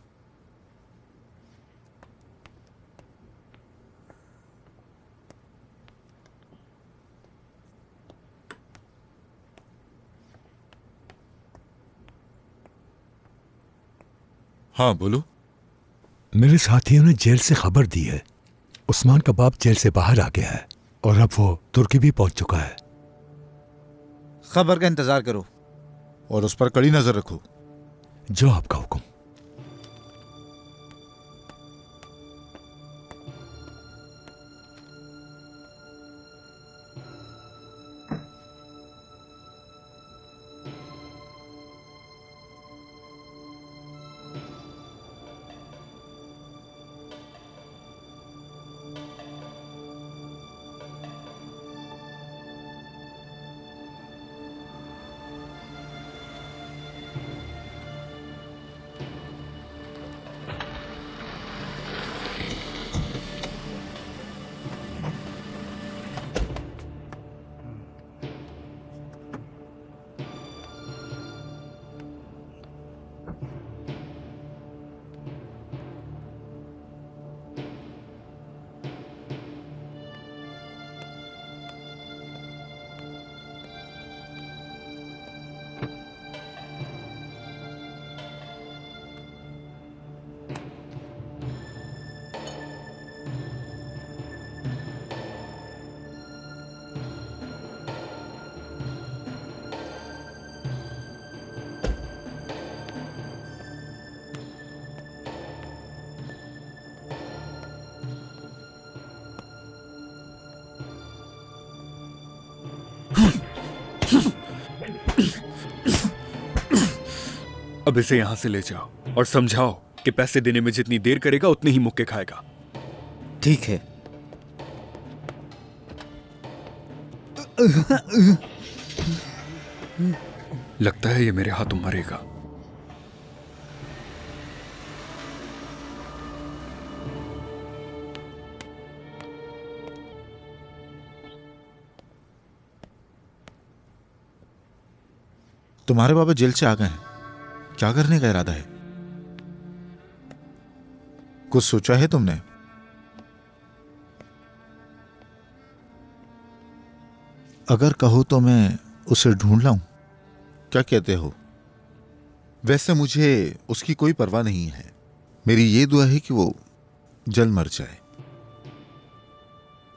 हाँ बोलो। मेरे साथियों ने जेल से खबर दी है, उस्मान का बाप जेल से बाहर आ गया है और अब वो तुर्की भी पहुंच चुका है। खबर का इंतजार करो और उस पर कड़ी नजर रखो। जो आपका हुक्म। अब इसे यहां से ले जाओ और समझाओ कि पैसे देने में जितनी देर करेगा उतने ही मुक्के खाएगा। ठीक है। लगता है ये मेरे हाथों मरेगा। तुम्हारे बाबा जेल से आ गए हैं, क्या करने का इरादा है? कुछ सोचा है तुमने? अगर कहो तो मैं उसे ढूंढ लाऊं, क्या कहते हो? वैसे मुझे उसकी कोई परवाह नहीं है, मेरी ये दुआ है कि वो जल्द मर जाए।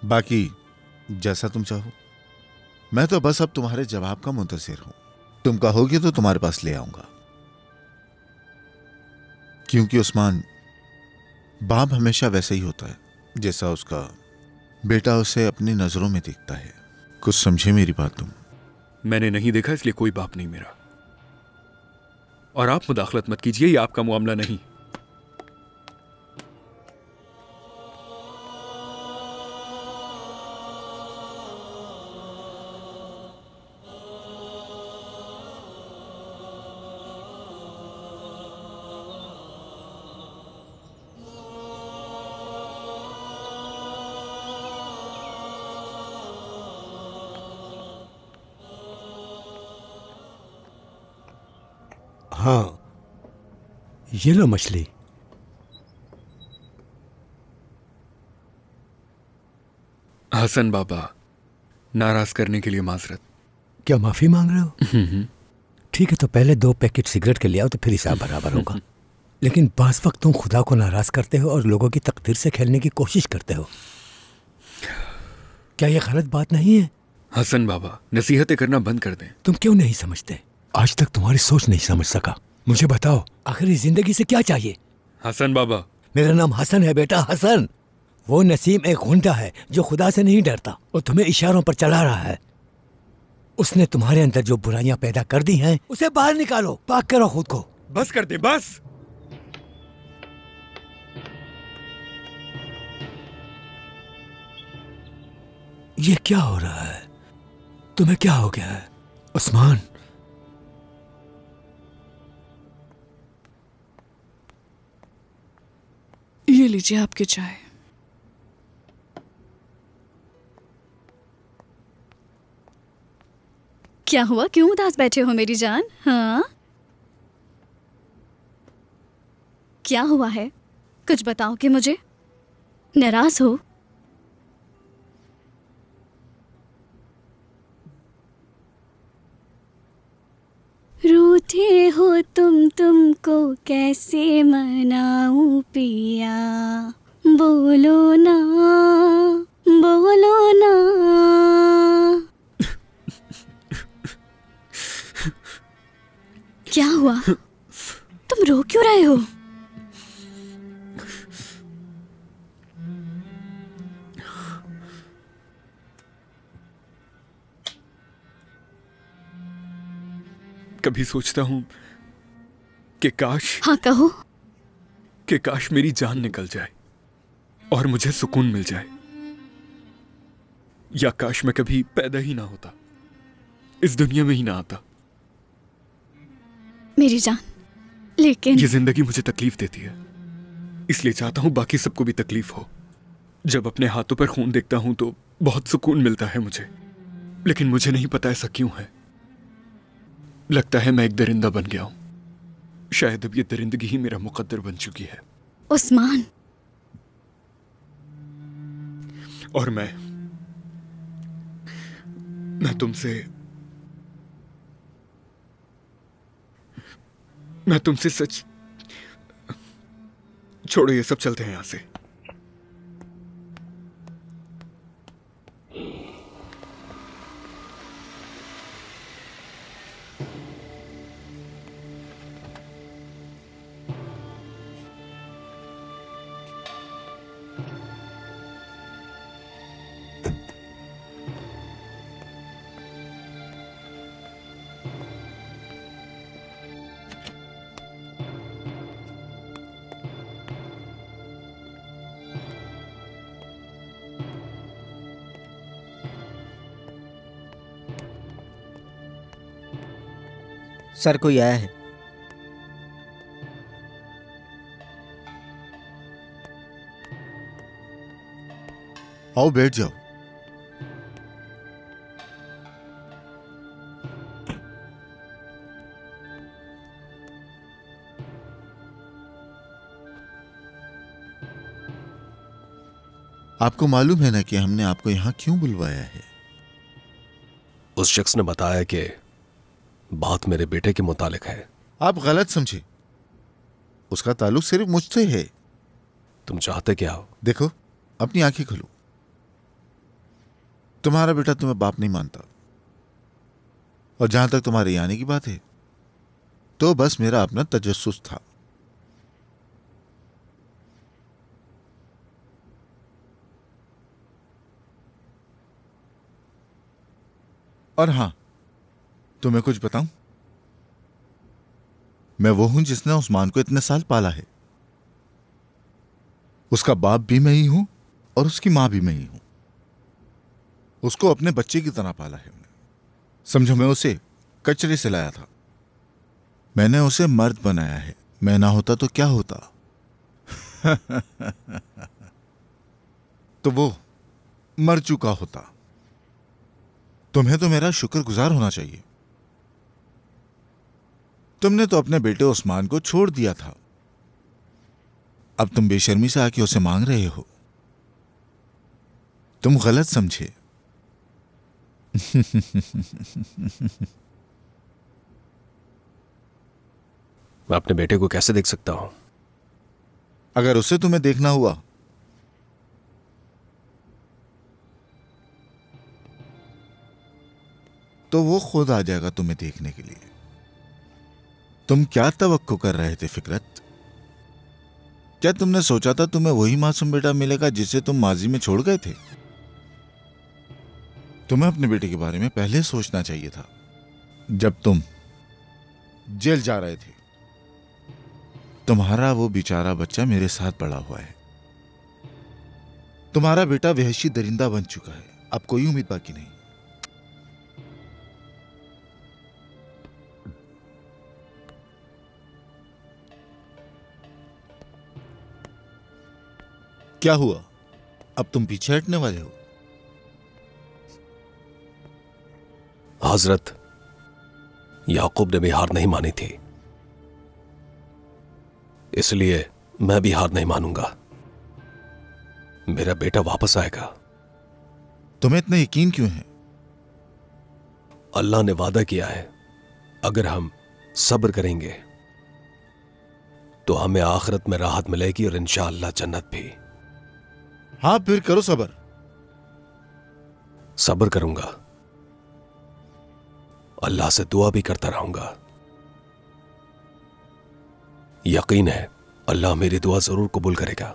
बाकी जैसा तुम चाहो। मैं तो बस अब तुम्हारे जवाब का मुंतज़िर हूं। तुम कहोगे तो तुम्हारे पास ले आऊंगा, क्योंकि उस्मान बाप हमेशा वैसे ही होता है जैसा उसका बेटा उसे अपनी नजरों में दिखता है। कुछ समझे मेरी बात तुम? मैंने नहीं देखा इसलिए कोई बाप नहीं मेरा, और आप मुदाखलत मत कीजिए, ये आपका मामला नहीं। हाँ, ये लो मछली। हसन बाबा, नाराज करने के लिए माजरत। क्या माफी मांग रहे हो? ठीक है, तो पहले 2 पैकेट सिगरेट के ले आओ तो फिर हिसाब बराबर होगा। लेकिन बास वक्त तुम खुदा को नाराज करते हो और लोगों की तकदीर से खेलने की कोशिश करते हो। क्या ये गलत बात नहीं है? हसन बाबा, नसीहतें करना बंद कर दें। तुम क्यों नहीं समझते? आज तक तुम्हारी सोच नहीं समझ सका। मुझे बताओ, आखिर इस जिंदगी से क्या चाहिए? हसन बाबा, मेरा नाम हसन है बेटा, हसन। वो नसीम एक गुंडा है जो खुदा से नहीं डरता और तुम्हें इशारों पर चला रहा है। उसने तुम्हारे अंदर जो बुराइयां पैदा कर दी हैं, उसे बाहर निकालो, पाक करो खुद को। बस कर दे, बस। ये क्या हो रहा है? तुम्हें क्या हो गया है उस्मान? ये लीजिए आपकी चाय। क्या हुआ, क्यों उदास बैठे हो मेरी जान? हाँ, क्या हुआ है? कुछ बताओगे मुझे? नाराज हो? रूठे हो तुमको कैसे मनाऊं पिया, बोलो ना, बोलो ना। क्या हुआ? तुम रो क्यों रहे हो? कभी सोचता हूं कि काश, हाँ कहो, कि काश मेरी जान निकल जाए और मुझे सुकून मिल जाए, या काश मैं कभी पैदा ही ना होता, इस दुनिया में ही ना आता। मेरी जान, लेकिन ये जिंदगी मुझे तकलीफ देती है, इसलिए चाहता हूं बाकी सबको भी तकलीफ हो। जब अपने हाथों पर खून देखता हूं तो बहुत सुकून मिलता है मुझे, लेकिन मुझे नहीं पता ऐसा क्यों है। लगता है मैं एक दरिंदा बन गया हूं। शायद अब ये दरिंदगी ही मेरा मुकद्दर बन चुकी है। उस्मान, और मैं तुमसे सच। छोड़ो ये सब, चलते हैं यहां से। सर, कोई आया है? आओ बैठ जाओ। आपको मालूम है ना कि हमने आपको यहां क्यों बुलवाया है? उस शख्स ने बताया कि बात मेरे बेटे के मुतालिक है। आप गलत समझे, उसका ताल्लुक सिर्फ मुझसे है। तुम चाहते क्या हो? देखो, अपनी आंखें खोलो। तुम्हारा बेटा तुम्हें बाप नहीं मानता, और जहां तक तुम्हारे यहाँ आने की बात है, तो बस मेरा अपना तजस्सुस था। और हां, तुम्हें कुछ बताऊं? मैं वो हूं जिसने उस्मान को इतने साल पाला है। उसका बाप भी मैं ही हूं और उसकी मां भी मैं ही हूं। उसको अपने बच्चे की तरह पाला है। समझो, मैं उसे कचरे से लाया था, मैंने उसे मर्द बनाया है। मैं ना होता तो क्या होता? तो वो मर चुका होता। तुम्हें तो मेरा शुक्रगुजार होना चाहिए। तुमने तो अपने बेटे उस्मान को छोड़ दिया था, अब तुम बेशर्मी से आके उसे मांग रहे हो। तुम गलत समझे। मैं अपने बेटे को कैसे देख सकता हूं? अगर उसे तुम्हें देखना हुआ तो वो खुद आ जाएगा तुम्हें देखने के लिए। तुम क्या तवक्को कर रहे थे फिकरत? क्या तुमने सोचा था तुम्हें वही मासूम बेटा मिलेगा जिसे तुम माजी में छोड़ गए थे? तुम्हें अपने बेटे के बारे में पहले सोचना चाहिए था, जब तुम जेल जा रहे थे। तुम्हारा वो बेचारा बच्चा मेरे साथ बड़ा हुआ है। तुम्हारा बेटा वहशी दरिंदा बन चुका है, अब कोई उम्मीद बाकी नहीं। क्या हुआ? अब तुम पीछे हटने वाले हो? हजरत, याकूब ने भी हार नहीं मानी थी, इसलिए मैं भी हार नहीं मानूंगा। मेरा बेटा वापस आएगा। तुम्हें इतना यकीन क्यों है? अल्लाह ने वादा किया है, अगर हम सब्र करेंगे तो हमें आखिरत में राहत मिलेगी और इंशाअल्लाह जन्नत भी। हाँ, फिर करो सब्र। सब्र करूंगा, अल्लाह से दुआ भी करता रहूंगा। यकीन है अल्लाह मेरी दुआ जरूर कबूल करेगा।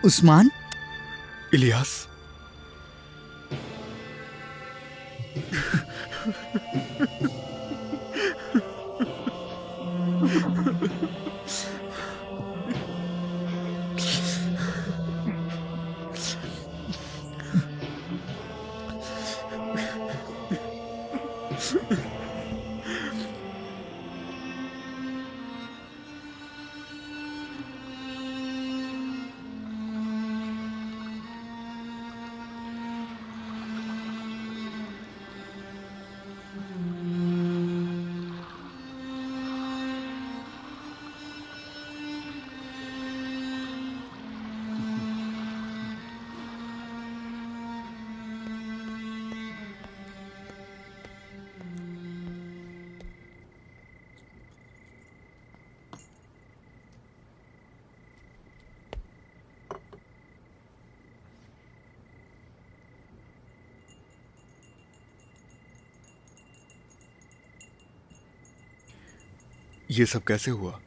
उस्मान, इलियास, ये सब कैसे हुआ?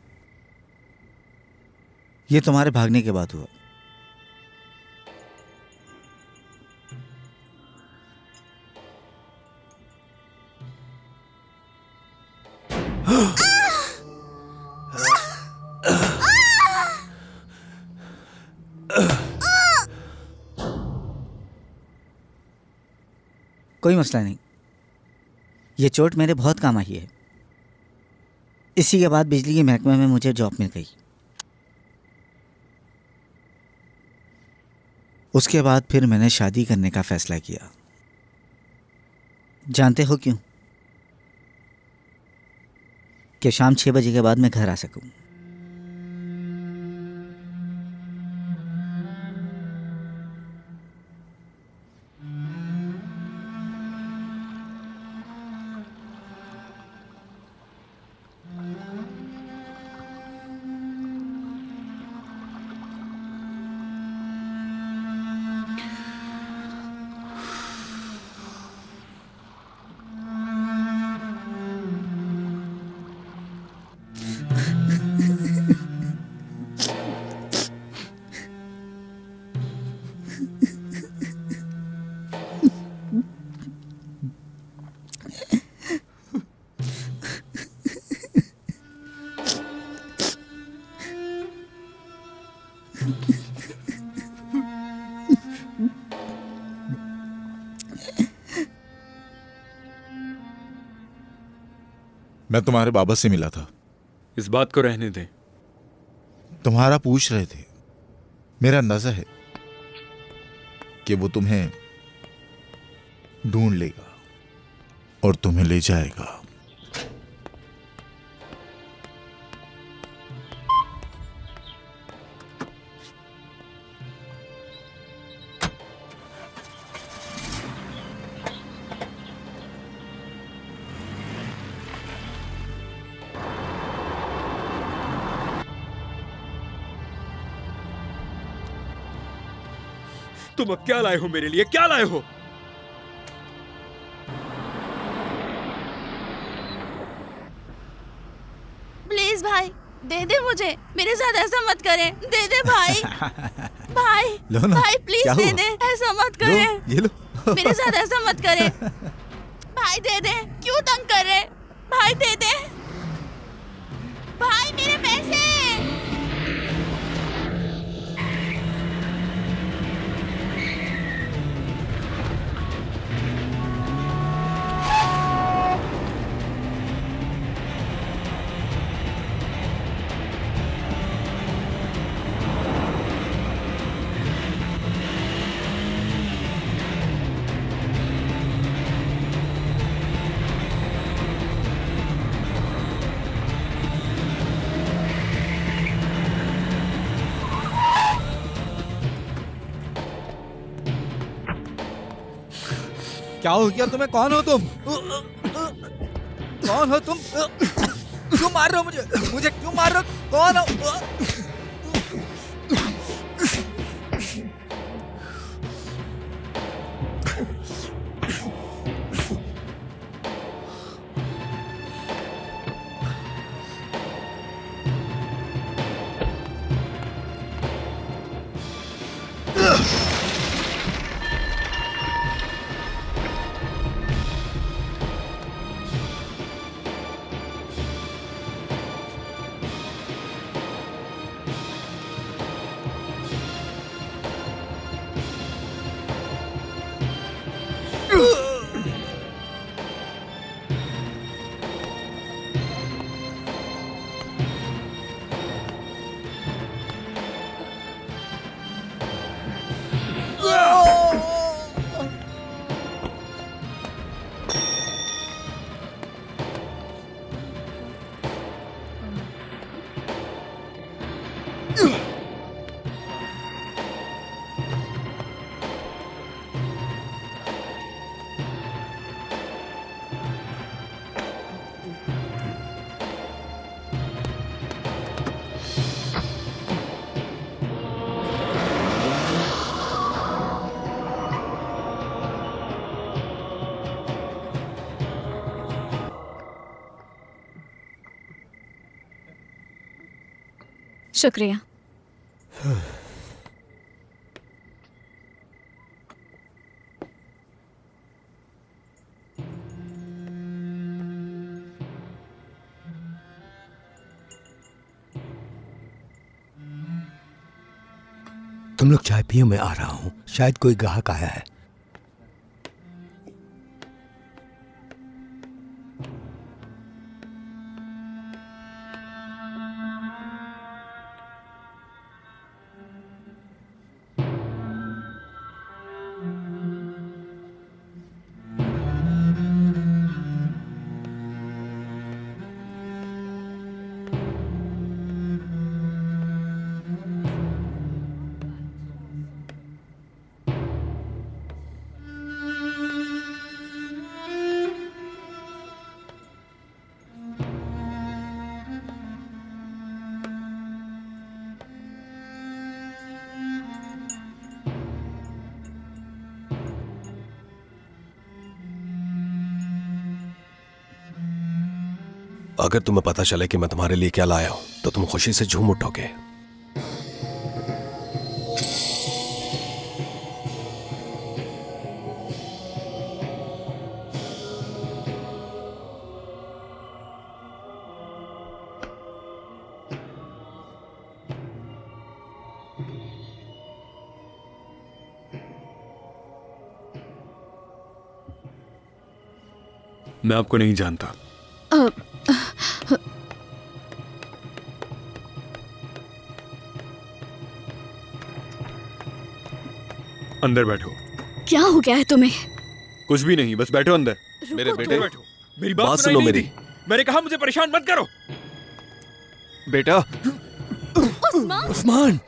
ये तुम्हारे भागने के बाद हुआ। कोई मसला नहीं, ये चोट मेरे बहुत काम आई है। इसी के बाद बिजली के महकमे में मुझे जॉब मिल गई। उसके बाद फिर मैंने शादी करने का फैसला किया। जानते हो क्यों? कि शाम 6 बजे के बाद मैं घर आ सकूं। मैं तुम्हारे बाबा से मिला था। इस बात को रहने दें। तुम्हारा पूछ रहे थे। मेरा अंदाजा है कि वो तुम्हें ढूंढ लेगा और तुम्हें ले जाएगा। तुम अब क्या लाए हो मेरे लिए? क्या लाए हो? प्लीज भाई दे दे मुझे, मेरे साथ ऐसा मत करें, दे दे भाई। भाई लो ना, भाई प्लीज दे दे, ऐसा मत करें। ये लो। मेरे साथ ऐसा मत करें भाई, दे दे, क्यों तंग कर रहे? भाई दे दे भाई, मेरे पैसे। क्या हो गया तुम्हें? कौन हो तुम? कौन हो तुम? क्यों मार रहे हो मुझे? मुझे क्यों मार रहे हो? कौन हो? शुक्रिया। तुम लोग चाय पियो, मैं आ रहा हूं। शायद कोई ग्राहक आया है। अगर तुम्हें पता चले कि मैं तुम्हारे लिए क्या लाया हूं तो तुम खुशी से झूम उठोगे। मैं आपको नहीं जानता। अंदर बैठो। क्या हो गया है तुम्हें? कुछ भी नहीं, बस बैठो अंदर। मेरे बेटे, बैठो। मेरी बात सुनो मेरी। मैंने कहा मुझे परेशान मत करो। बेटा। उस्मान।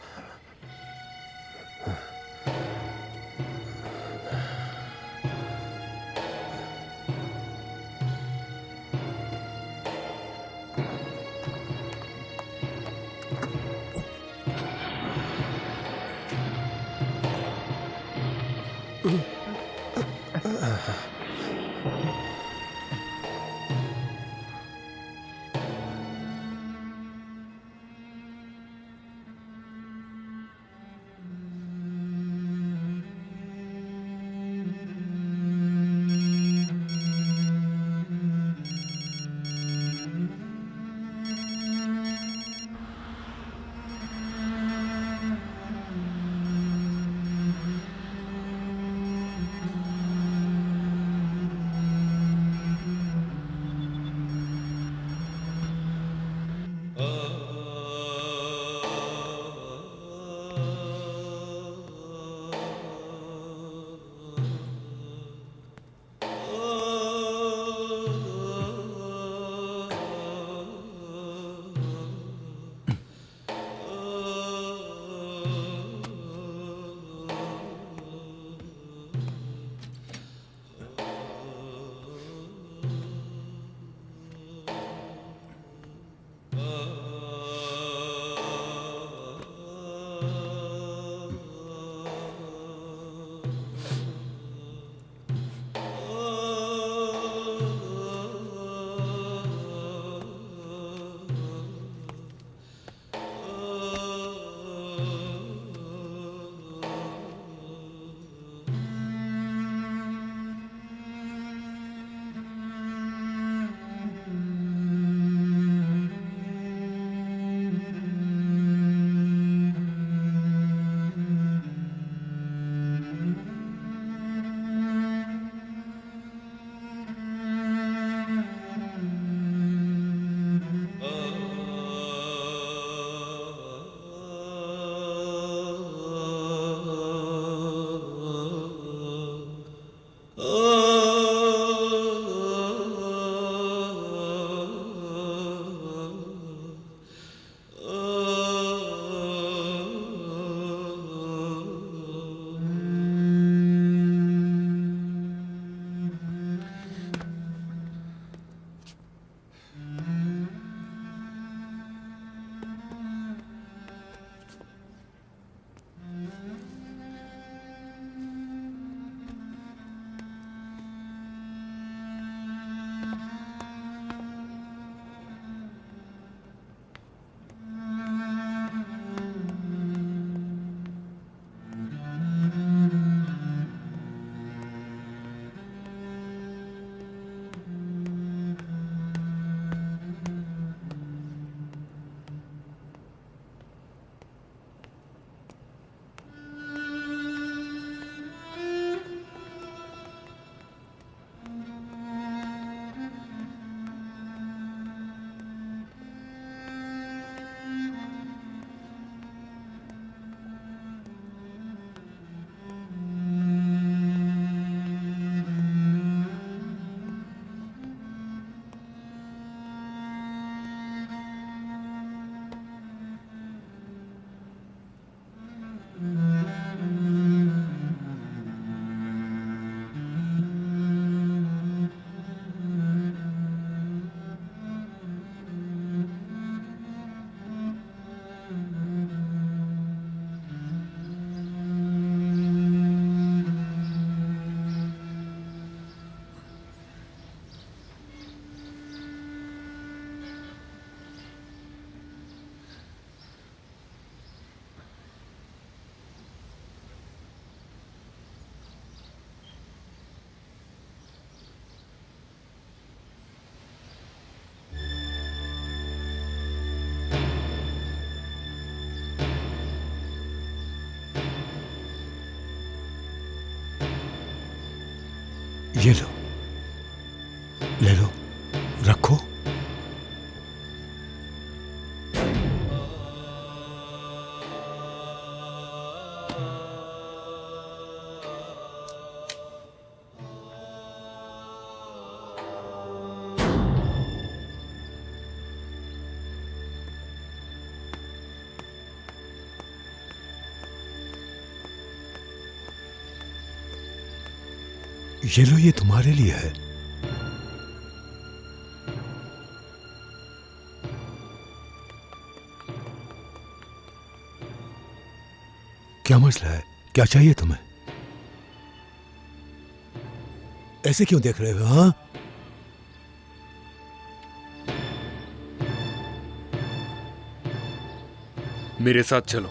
ये लो। ले लो, रखो। ये लो, ये तुम्हारे लिए है। क्या मसला है? क्या चाहिए तुम्हें? ऐसे क्यों देख रहे हो? हाँ, मेरे साथ चलो।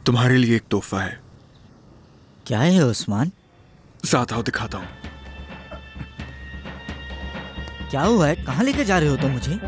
तुम्हारे लिए एक तोहफा है। क्या है उस्मान? साथ आओ, दिखाता हूं। क्या हुआ है? कहाँ लेकर जा रहे हो तुम मुझे?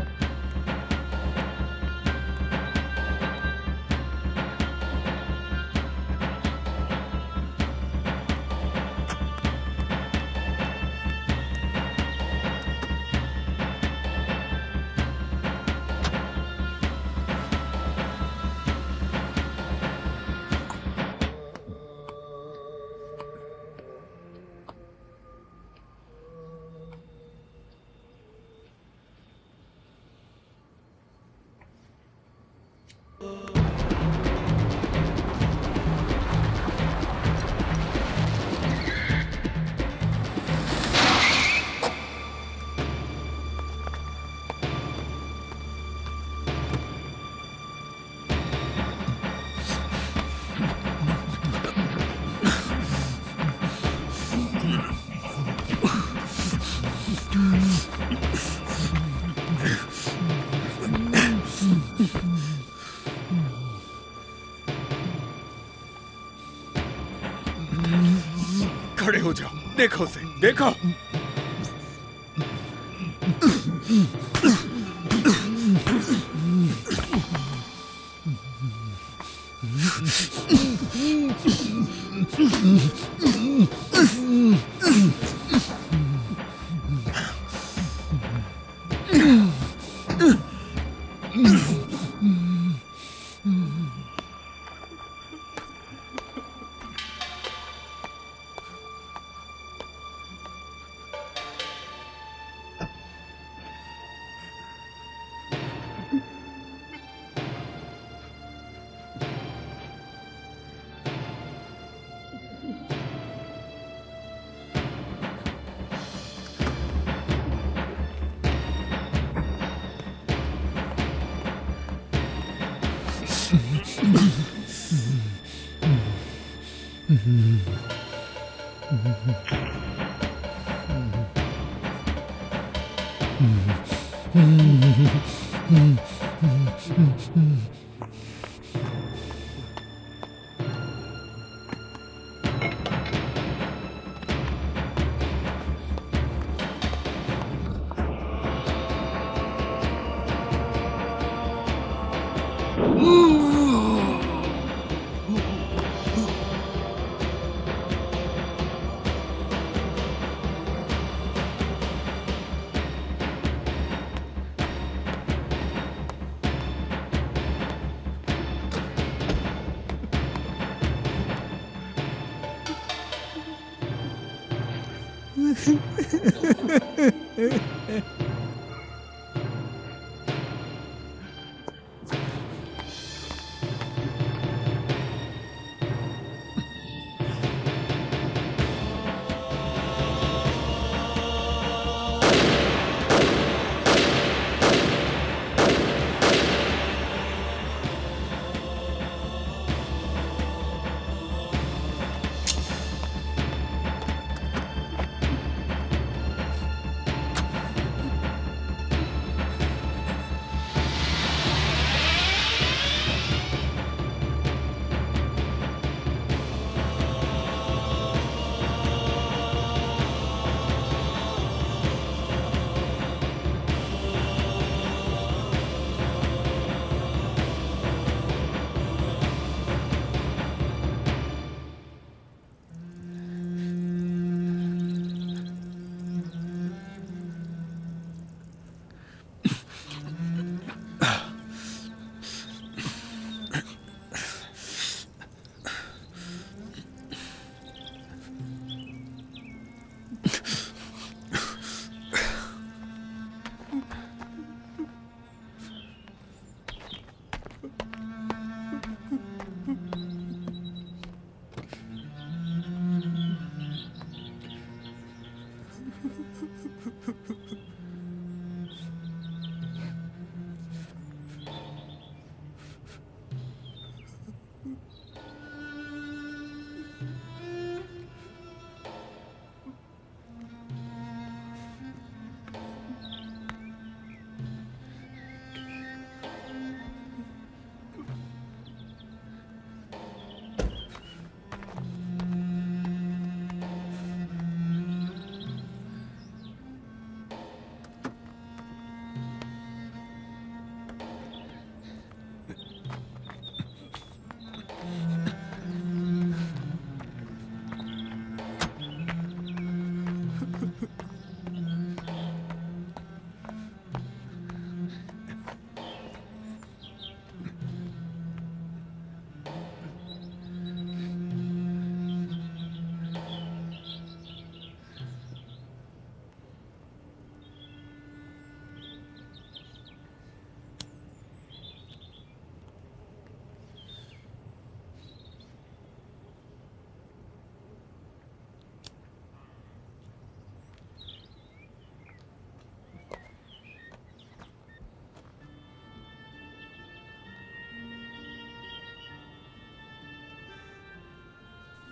खड़े हो जाओ, देखो उसे, देखो।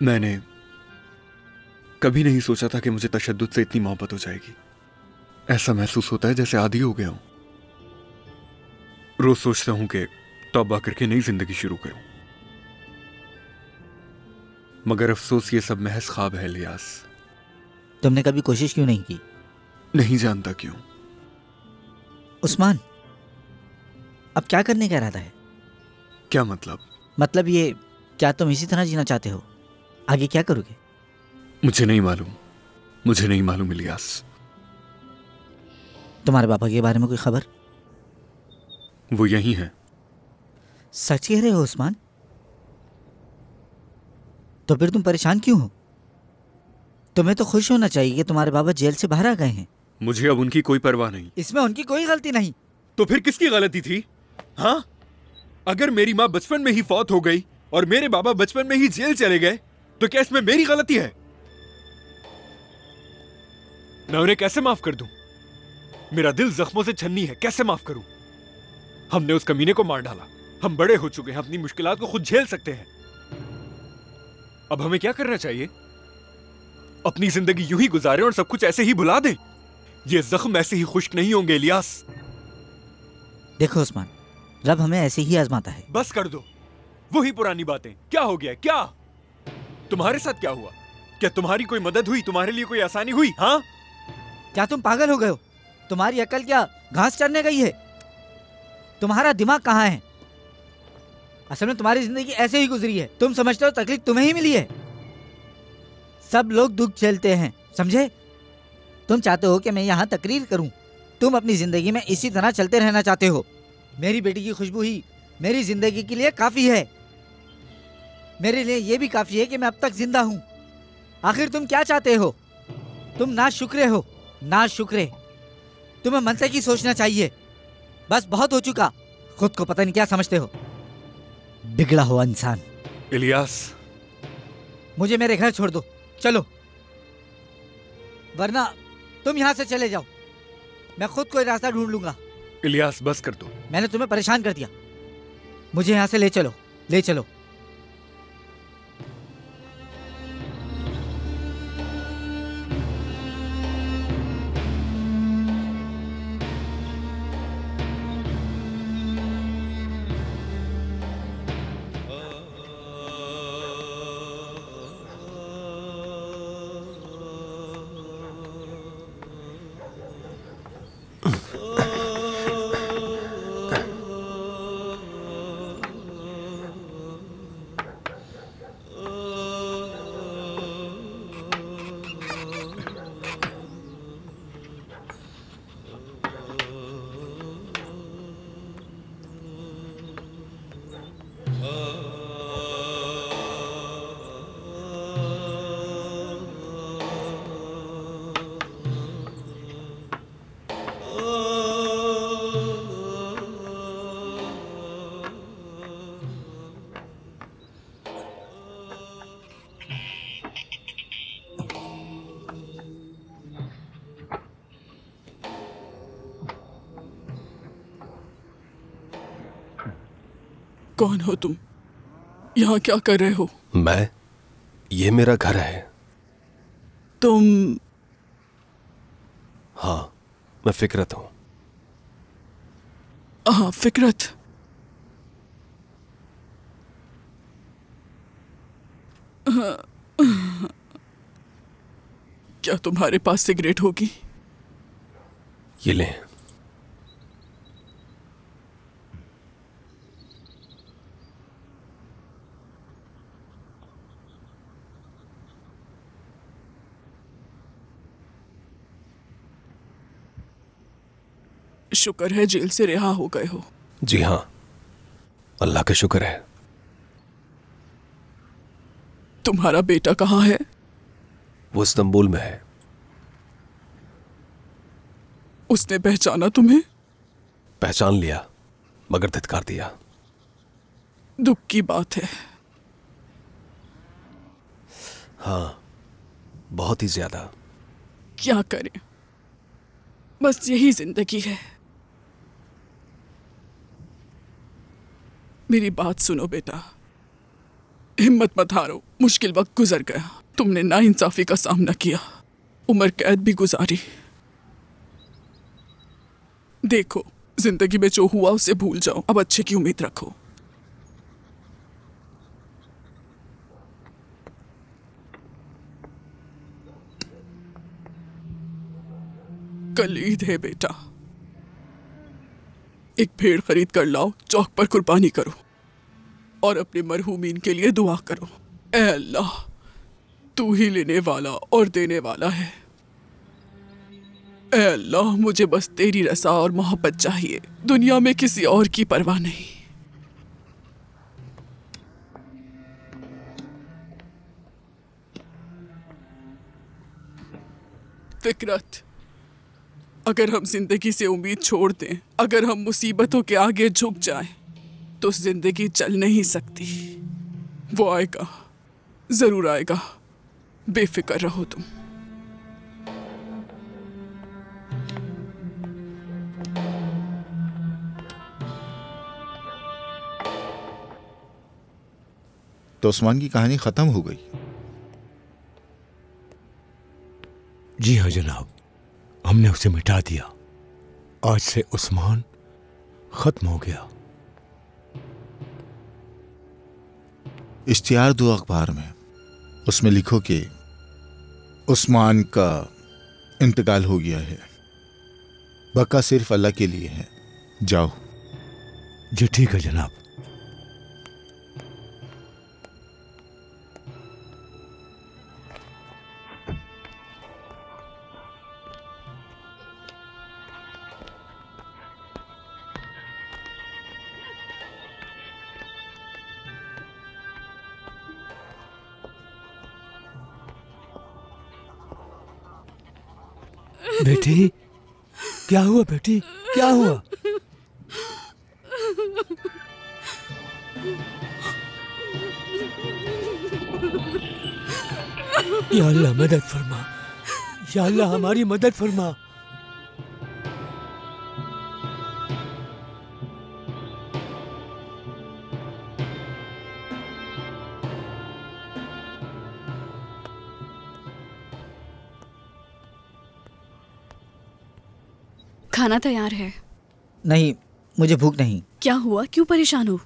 मैंने कभी नहीं सोचा था कि मुझे तशद्दुद से इतनी मोहब्बत हो जाएगी। ऐसा महसूस होता है जैसे आदी हो गया हूं। रोज सोचता हूं कि तौबा करके नई जिंदगी शुरू करूं, मगर अफसोस ये सब महज ख्वाब है इलियास। तुमने कभी कोशिश क्यों नहीं की? नहीं जानता क्यों। उस्मान, अब क्या करने का इरादा है? क्या मतलब? मतलब ये, क्या तुम इसी तरह जीना चाहते हो? आगे क्या करोगे? मुझे नहीं मालूम, मुझे नहीं मालूम इलियास। तुम्हारे पापा के बारे में कोई खबर? वो यही है। सच कह रहे हो उस्मान? तो फिर तुम परेशान क्यों हो? तुम्हें तो खुश होना चाहिए कि तुम्हारे बाबा जेल से बाहर आ गए हैं। मुझे अब उनकी कोई परवाह नहीं। इसमें उनकी कोई गलती नहीं। तो फिर किसकी गलती थी? हाँ, अगर मेरी माँ बचपन में ही फौत हो गई और मेरे बाबा बचपन में ही जेल चले गए तो क्या इसमें मेरी गलती है? मैं उन्हें कैसे माफ कर दूं? मेरा दिल जख्मों से छन्नी है, कैसे माफ करूं? हमने उस कमीने को मार डाला। हम बड़े हो चुके हैं, अपनी मुश्किलात को खुद झेल सकते हैं। अब हमें क्या करना चाहिए? अपनी जिंदगी यूं ही गुजारें और सब कुछ ऐसे ही भुला दें? ये जख्म ऐसे ही खुश्क नहीं होंगे इलियास। देखो उस्मान, रब हमें ऐसे ही आजमाता है। बस कर दो वही पुरानी बातें। क्या हो गया? क्या तुम्हारे साथ क्या हुआ? क्या तुम्हारी कोई मदद हुई? तुम्हारे लिए कोई आसानी हुई? हाँ, क्या तुम पागल हो गए हो? तुम्हारी अकल क्या घास चरने गई है? तुम्हारा दिमाग कहाँ है? असल में तुम्हारी जिंदगी ऐसे ही गुजरी है। तुम समझते हो तकलीफ तुम्हें ही मिली है। सब लोग दुख झेलते हैं, समझे? तुम चाहते हो कि मैं यहाँ तकरीर करूं? तुम अपनी जिंदगी में इसी तरह चलते रहना चाहते हो। मेरी बेटी की खुशबू ही मेरी जिंदगी के लिए काफी है। मेरे लिए ये भी काफी है कि मैं अब तक जिंदा हूं। आखिर तुम क्या चाहते हो? तुम नाशुक्रे हो, नाशुक्रे। तुम्हें मन से ही सोचना चाहिए। बस बहुत हो चुका। खुद को पता नहीं क्या समझते हो, बिगड़ा हुआ इंसान। इलियास, मुझे मेरे घर छोड़ दो, चलो, वरना तुम यहां से चले जाओ। मैं खुद कोई रास्ता ढूंढ लूंगा। इलियास, बस कर दो। मैंने तुम्हें परेशान कर दिया। मुझे यहां से ले चलो, ले चलो। कौन हो तुम? यहाँ क्या कर रहे हो? मैं? ये मेरा घर है। तुम? हाँ, मैं फिकरत हूं। हाँ, फिकरत। क्या तुम्हारे पास सिगरेट होगी? ये लें। शुक्र है जेल से रिहा हो गए हो। जी हाँ, अल्लाह का शुक्र है। तुम्हारा बेटा कहाँ है? वो इस्तांबुल में है। उसने पहचाना तुम्हें? पहचान लिया, मगर धिक्कार दिया। दुख की बात है। हाँ, बहुत ही ज्यादा। क्या करें, बस यही जिंदगी है। मेरी बात सुनो बेटा, हिम्मत मत हारो, मुश्किल वक्त गुजर गया, तुमने नाइंसाफी का सामना किया, उम्र कैद भी गुजारी। देखो, जिंदगी में जो हुआ उसे भूल जाओ, अब अच्छे की उम्मीद रखो। कल ईद है बेटा, एक भेड़ खरीद कर लाओ, चौक पर कुर्बानी करो और अपने मरहूमीन के लिए दुआ करो। ऐ अल्लाह, तू ही लेने वाला और देने वाला है। ऐ अल्लाह, मुझे बस तेरी रज़ा और मोहब्बत चाहिए, दुनिया में किसी और की परवाह नहीं। फिक्रत, अगर हम जिंदगी से उम्मीद छोड़ दें, अगर हम मुसीबतों के आगे झुक जाएं, तो जिंदगी चल नहीं सकती। वो आएगा, जरूर आएगा, बेफिक्र रहो तुम। तो उस्मान की कहानी खत्म हो गई? जी हाँ जनाब, हमने उसे मिटा दिया। आज से उस्मान खत्म हो गया। इश्तिहार दो अखबार में, उसमें लिखो कि उस्मान का इंतकाल हो गया है, बका सिर्फ अल्लाह के लिए है। जाओ। जी ठीक है जनाब। बेटी, क्या हुआ बेटी, क्या हुआ? या अल्लाह मदद फरमा, या अल्लाह हमारी मदद फरमा। खाना तैयार है। नहीं, मुझे भूख नहीं। क्या हुआ, क्यों परेशान हो?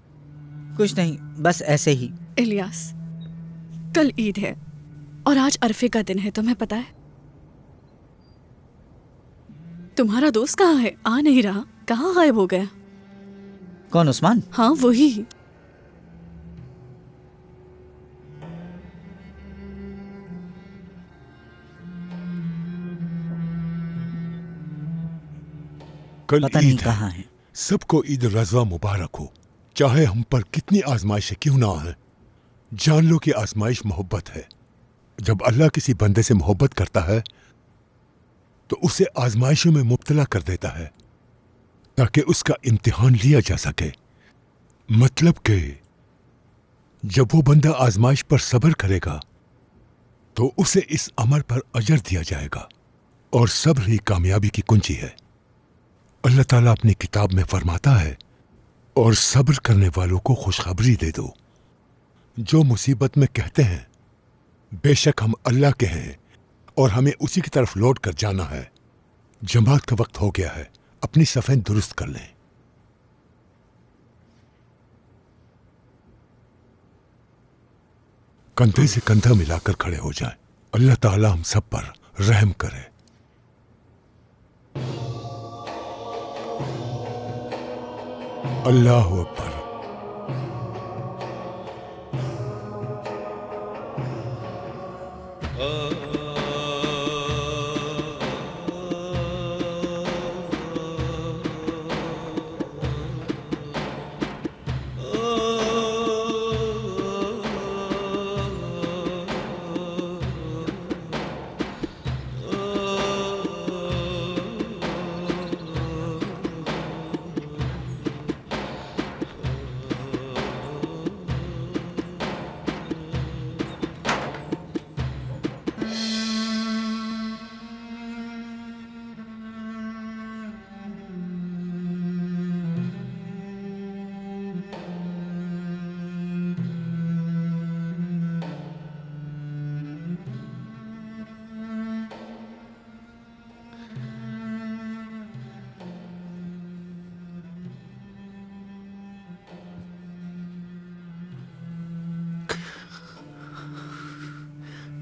कुछ नहीं, बस ऐसे ही। इलियास, कल ईद है और आज अरफे का दिन है, तुम्हें पता है? तुम्हारा दोस्त कहाँ है? आ नहीं रहा, कहाँ गायब हो गया? कौन, उस्मान? हाँ वही। कल पता नहीं ईद कहाँ है। सबको ईद रज़ा मुबारक हो। चाहे हम पर कितनी आजमाइशें क्यों ना आए, जान लो कि आजमाइश मोहब्बत है। जब अल्लाह किसी बंदे से मोहब्बत करता है तो उसे आजमाइशों में मुब्तला कर देता है ताकि उसका इम्तिहान लिया जा सके। मतलब कि जब वो बंदा आजमाइश पर सब्र करेगा तो उसे इस अमल पर अजर दिया जाएगा, और सब्र ही कामयाबी की कुंजी है। अल्लाह ताला अपनी किताब में फरमाता है, और सब्र करने वालों को खुशखबरी दे दो जो मुसीबत में कहते हैं बेशक हम अल्लाह के हैं और हमें उसी की तरफ लौट कर जाना है। जमात का वक्त हो गया है, अपनी सफ़ें दुरुस्त कर लें। कंधे से कंधा मिलाकर खड़े हो जाएं। अल्लाह ताला हम सब पर रहम करे। अल्लाह अकबर।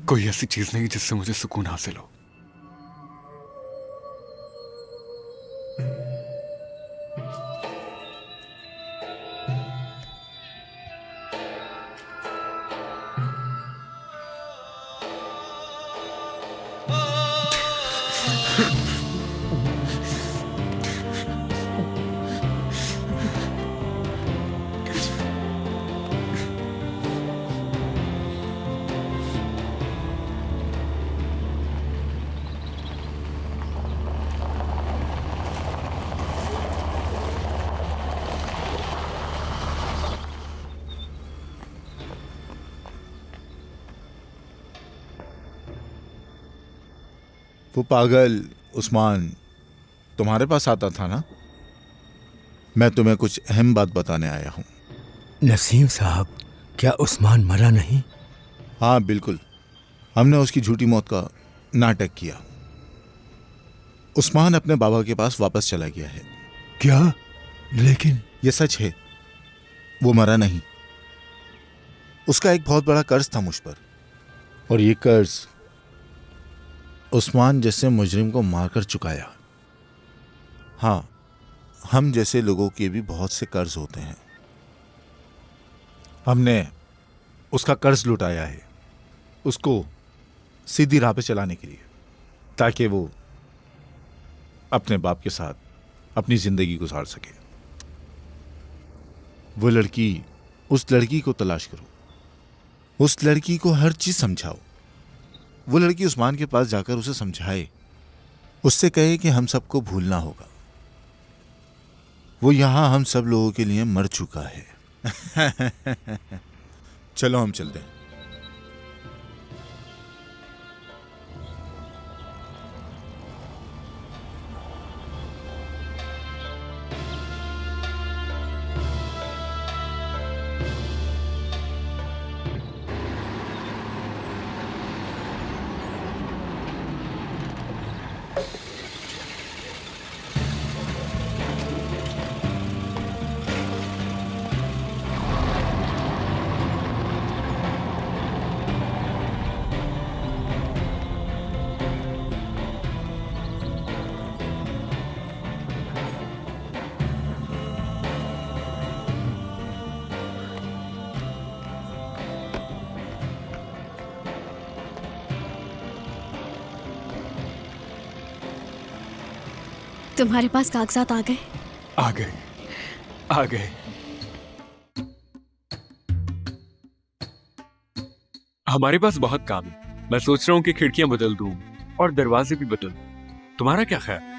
कोई ऐसी चीज नहीं जिससे मुझे सुकून हासिल हो। वो पागल उस्मान तुम्हारे पास आता था ना? मैं तुम्हें कुछ अहम बात बताने आया हूं। नसीम साहब, क्या उस्मान मरा नहीं? हाँ बिल्कुल, हमने उसकी झूठी मौत का नाटक किया। उस्मान अपने बाबा के पास वापस चला गया है। क्या? लेकिन यह सच है, वो मरा नहीं। उसका एक बहुत बड़ा कर्ज था मुझ पर, और ये कर्ज उस्मान जैसे मुजरिम को मारकर चुकाया। हाँ, हम जैसे लोगों के भी बहुत से कर्ज होते हैं। हमने उसका कर्ज लुटाया है, उसको सीधी राह पे चलाने के लिए, ताकि वो अपने बाप के साथ अपनी जिंदगी गुजार सके। वो लड़की, उस लड़की को तलाश करो, उस लड़की को हर चीज समझाओ। वो लड़की उस्मान के पास जाकर उसे समझाए, उससे कहे कि हम सबको भूलना होगा, वो यहां हम सब लोगों के लिए मर चुका है। चलो हम चलते हैं। तुम्हारे पास कागजात आ गए? आ गए, आ गए। हमारे पास बहुत काम है। मैं सोच रहा हूँ कि खिड़कियां बदल दूं और दरवाजे भी बदल दूं। तुम्हारा क्या ख्याल है?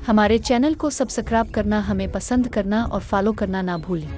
हमारे चैनल को सब्सक्राइब करना, हमें पसंद करना और फॉलो करना ना भूलें।